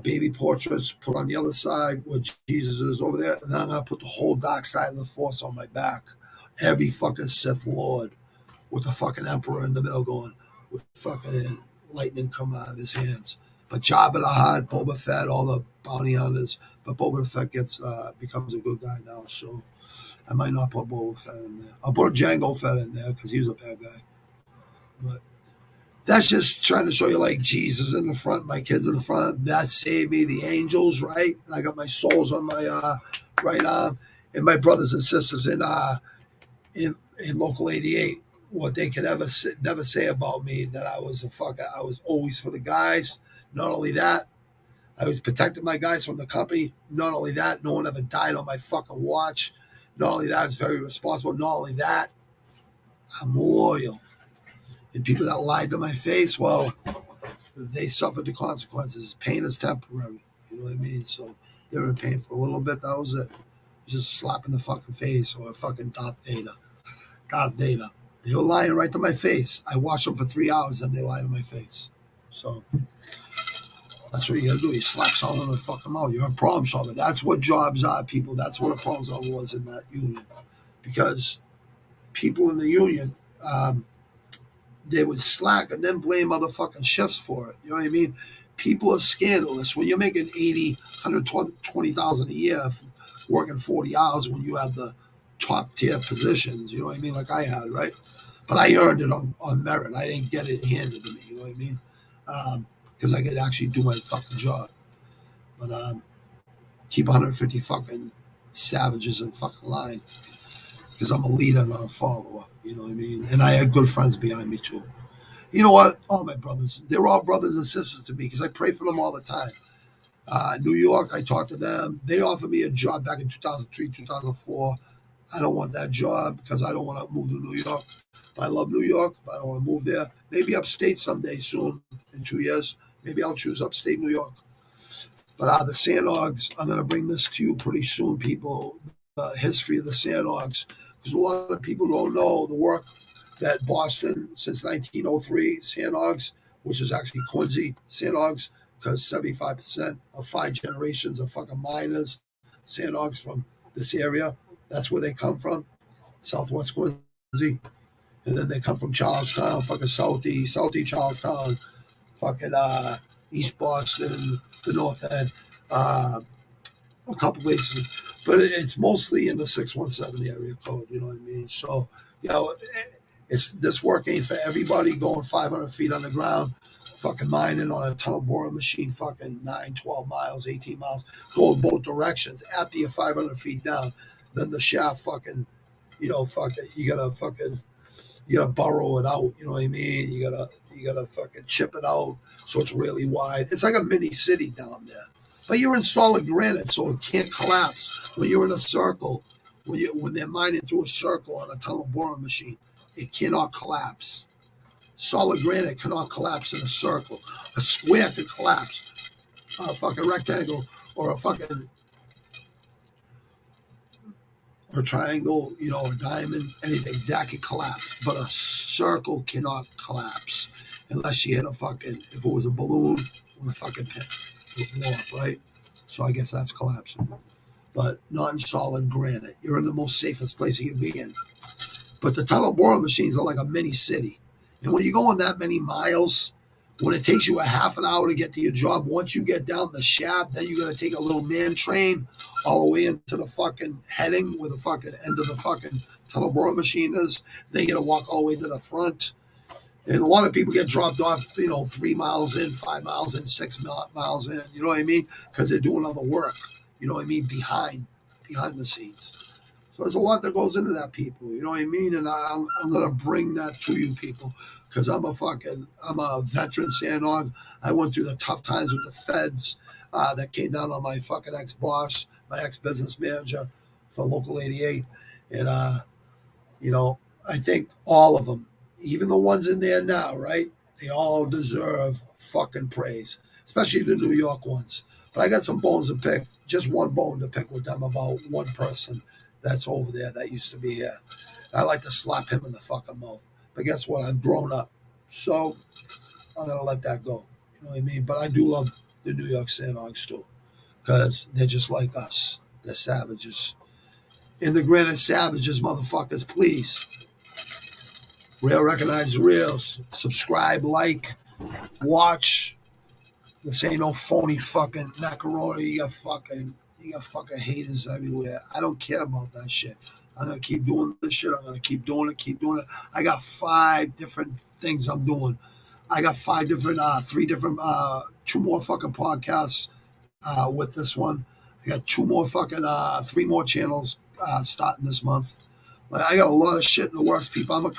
baby portraits put on the other side where Jesus is over there. And then I'm going to put the whole dark side of the Force on my back. Every fucking Sith Lord with the fucking Emperor in the middle going with fucking lightning coming out of his hands. But Jabba the Hutt, Boba Fett, all the bounty hunters. But Boba Fett becomes a good guy now, so I might not put Boba Fett in there. I'll put Jango Fett in there because he was a bad guy. But that's just trying to show you, like, Jesus in the front, my kids in the front. That saved me, the angels, right? And I got my souls on my right arm, and my brothers and sisters in local 88. What they could never say about me, that I was I was always for the guys. Not only that, I was protecting my guys from the company. Not only that, no one ever died on my fucking watch. Not only that, I was very responsible. Not only that, I'm loyal. And people that lied to my face, well, they suffered the consequences. Pain is temporary. You know what I mean? So they were in pain for a little bit. That was it. Just a slap in the fucking face, or a fucking Darth Vader. Darth Vader. They were lying right to my face. I watched them for 3 hours, and they lied to my face. So that's what you gotta do. You slap someone in the fucking mouth. You're a problem solver. That's what jobs are, people. That's what a problem solver was in that union. Because people in the union, they would slack and then blame motherfucking shifts for it. You know what I mean? People are scandalous. When you're making 80, 120,000 a year working 40 hours when you have the top tier positions, you know what I mean? Like I had, right? But I earned it on merit. I didn't get it handed to me, you know what I mean? Because I could actually do my fucking job. But keep 150 fucking savages in fucking line. Because I'm a leader, not a follower. You know what I mean? And I had good friends behind me too. You know what? All my brothers, they're all brothers and sisters to me because I pray for them all the time. New York, I talked to them. They offered me a job back in 2003, 2004. I don't want that job because I don't want to move to New York. I love New York, but I don't want to move there. Maybe upstate someday soon, in 2 years. Maybe I'll choose upstate New York. But the Sandhogs, I'm going to bring this to you pretty soon, people, the history of the Sandhogs. Because a lot of people don't know the work that Boston, since 1903, Sandhogs, which is actually Quincy Sandhogs, because 75% of 5 generations of fucking miners, Sandhogs from this area, that's where they come from, Southwest Quincy. And then they come from Charlestown, fucking Southie Charlestown, fucking East Boston, the North End, a couple places. But it's mostly in the 617 area code, you know what I mean? So, this work ain't for everybody going 500 feet underground, fucking mining on a tunnel boring machine, fucking 9, 12 miles, 18 miles, going both directions after you're 500 feet down. Then the shaft fucking, you gotta burrow it out, you know what I mean? You gotta fucking chip it out so it's really wide. It's like a mini city down there. But you're in solid granite, so it can't collapse. When you're in a circle, when they're mining through a circle on a tunnel boring machine, it cannot collapse. Solid granite cannot collapse in a circle. A square can collapse. A fucking rectangle or a fucking or triangle, or diamond, anything that can collapse. But a circle cannot collapse unless you hit if it was a balloon with a fucking pin, it would blow up, right? So I guess that's collapsing. But not in solid granite. You're in the most safest place you can be in. But the tunnel boring machines are like a mini city. And when you go on that many miles, when it takes you a half an hour to get to your job, once you get down the shaft, then you got to take a little man train all the way into the fucking heading where the fucking end of the fucking tunnel boring machine is. Then you got to walk all the way to the front. And a lot of people get dropped off, 3 miles in, 5 miles in, 6 miles in. You know what I mean? Because they're doing other work. You know what I mean? Behind the scenes. So there's a lot that goes into that, people. You know what I mean? And I'm going to bring that to you, people, because I'm a veteran sandhog. I went through the tough times with the feds that came down on my fucking ex-boss, my ex-business manager for Local 88. And, I think all of them, even the ones in there now, right? They all deserve fucking praise, especially the New York ones. But I got some bones to pick, just one bone to pick with them about one person that's over there that used to be here. I like to slap him in the fucking mouth. But guess what? I've grown up. So I'm going to let that go. You know what I mean? But I do love the New York Sandhogs too, because they're just like us. They're savages. In the granite savages, motherfuckers, please. Real recognize reals. Subscribe, like, watch. This ain't no phony fucking macaroni. You got fucking haters everywhere. I don't care about that shit. I'm gonna keep doing this shit. I'm gonna keep doing it. I got 5 different things I'm doing. I got 5 different, 3 different, 2 more fucking podcasts with this one. I got 2 more fucking, 3 more channels starting this month. Like, I got a lot of shit in the works, people. I'm a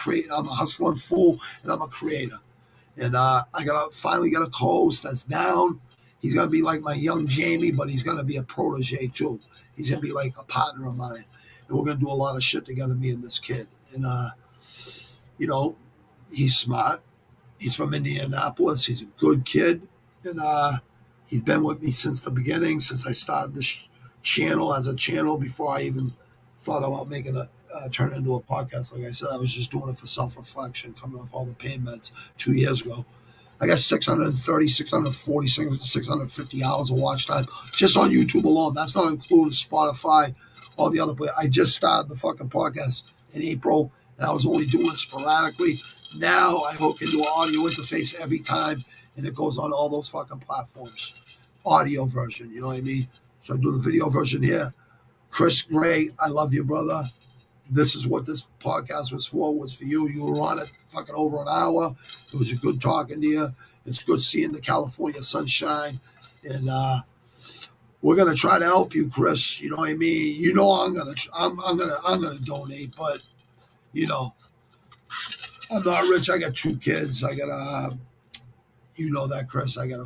hustling fool, and I'm a creator. And I finally got a co-host that's down. He's gonna be like my young Jamie, but he's gonna be a protege too. He's gonna be like a partner of mine, and we're gonna do a lot of shit together, me and this kid. And he's smart. He's from Indianapolis. He's a good kid, and he's been with me since the beginning, since I started this channel as a channel before I even thought about making turn it into a podcast. Like I said, I was just doing it for self-reflection, coming off all the pain meds 2 years ago. I got 630, 640, 650 hours of watch time just on YouTube alone. That's not including Spotify, all the other places. I just started the fucking podcast in April, and I was only doing it sporadically. Now I hook into an audio interface every time, and it goes on all those fucking platforms. Audio version, you know what I mean? So I do the video version here. Chris Gray, I love you, brother. This is what this podcast was for you. You were on it fucking over an hour. It was good talking to you. It's good seeing the California sunshine. And we're gonna try to help you, Chris. You know what I mean? You know I'm gonna donate, but I'm not rich. I got 2 kids. I got that, Chris. I got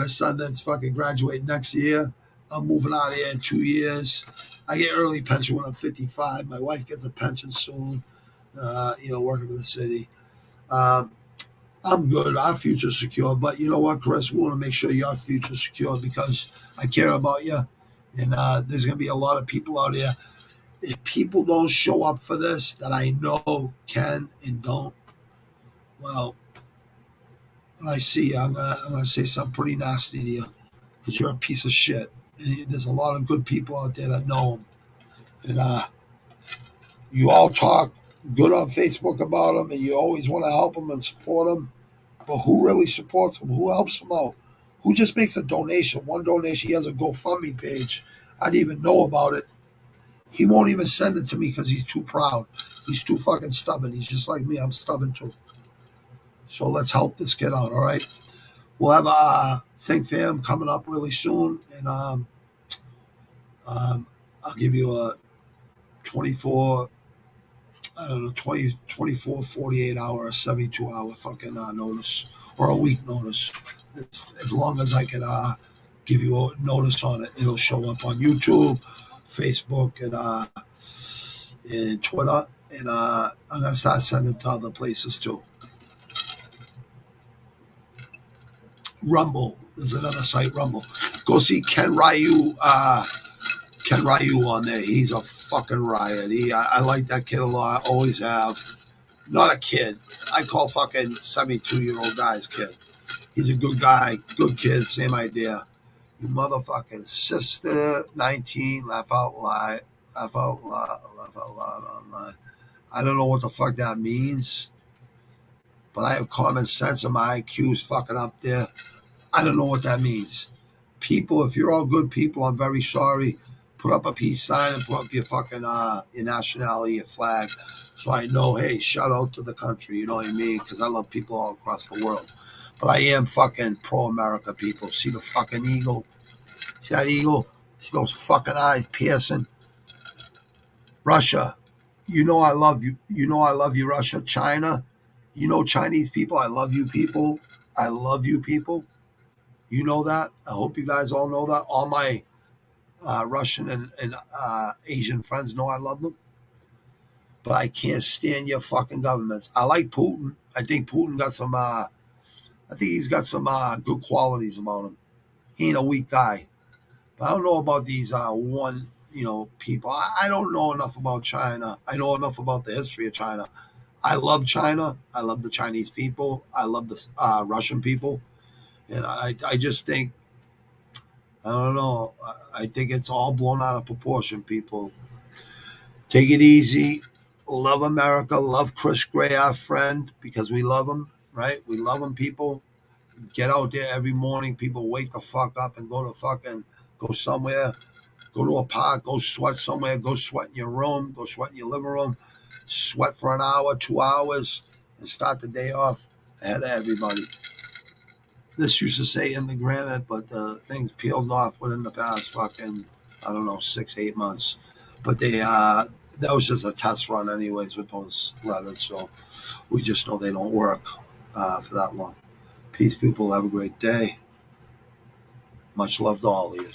a son that's fucking graduating next year. I'm moving out of here in 2 years. I get early pension when I'm 55. My wife gets a pension soon, working for the city. I'm good. Our future's secure. But you know what, Chris? We want to make sure your future's secure because I care about you. And there's going to be a lot of people out there. If people don't show up for this that I know can and don't, well, when I see you, I'm gonna say something pretty nasty to you because you're a piece of shit. And there's a lot of good people out there that know him. And you all talk good on Facebook about them, and you always want to help them and support them. But who really supports them? Who helps them out? Who just makes a donation? One donation. He has a GoFundMe page. I didn't even know about it. He won't even send it to me because he's too proud. He's too fucking stubborn. He's just like me. I'm stubborn too. So let's help this kid out, all right? We'll have a Think Fam coming up really soon, and I'll give you a 24, 24, 48 hour, 72 hour fucking notice, or a week notice. As long as I can give you a notice on it, it'll show up on YouTube, Facebook, and Twitter, and I'm going to start sending it to other places too. Rumble. There's another site, Rumble. Go see Ken Ryu. Ken Ryu on there. He's a fucking riot. I like that kid a lot. Always have. Not a kid. I call fucking 72-year-old guys kid. He's a good guy, good kid. Same idea. You motherfucking sister, 19, laugh out loud, laugh out loud online. I don't know what the fuck that means, but I have common sense and my IQ is fucking up there. I don't know what that means. People, if you're all good people, I'm very sorry. Put up a peace sign and put up your fucking your nationality, your flag, so I know. Hey, shout out to the country. You know what I mean? Because I love people all across the world. But I am fucking pro-America, people. See the fucking eagle? See that eagle? See those fucking eyes piercing? Russia, you know I love you. You know I love you, Russia. China, you know Chinese people, I love you people. I love you people. You know that. I hope you guys all know that. All my Russian and Asian friends know I love them. But I can't stand your fucking governments. I like Putin. I think Putin got some. I think he's got some good qualities about him. He ain't a weak guy. But I don't know about these people. I don't know enough about China. I know enough about the history of China. I love China. I love the Chinese people. I love the Russian people. And I just think, I don't know. I think it's all blown out of proportion, people. Take it easy. Love America. Love Chris Gray, our friend, because we love him, right? We love him, people. Get out there every morning. People wake the fuck up and go somewhere. Go to a park. Go sweat somewhere. Go sweat in your room. Go sweat in your living room. Sweat for an hour, 2 hours, and start the day off ahead of everybody. This used to say in the granite, but the things peeled off within the past fucking, I don't know, 6, 8 months. But that was just a test run anyways with those letters. So we just know they don't work for that long. Peace, people. Have a great day. Much love to all of you.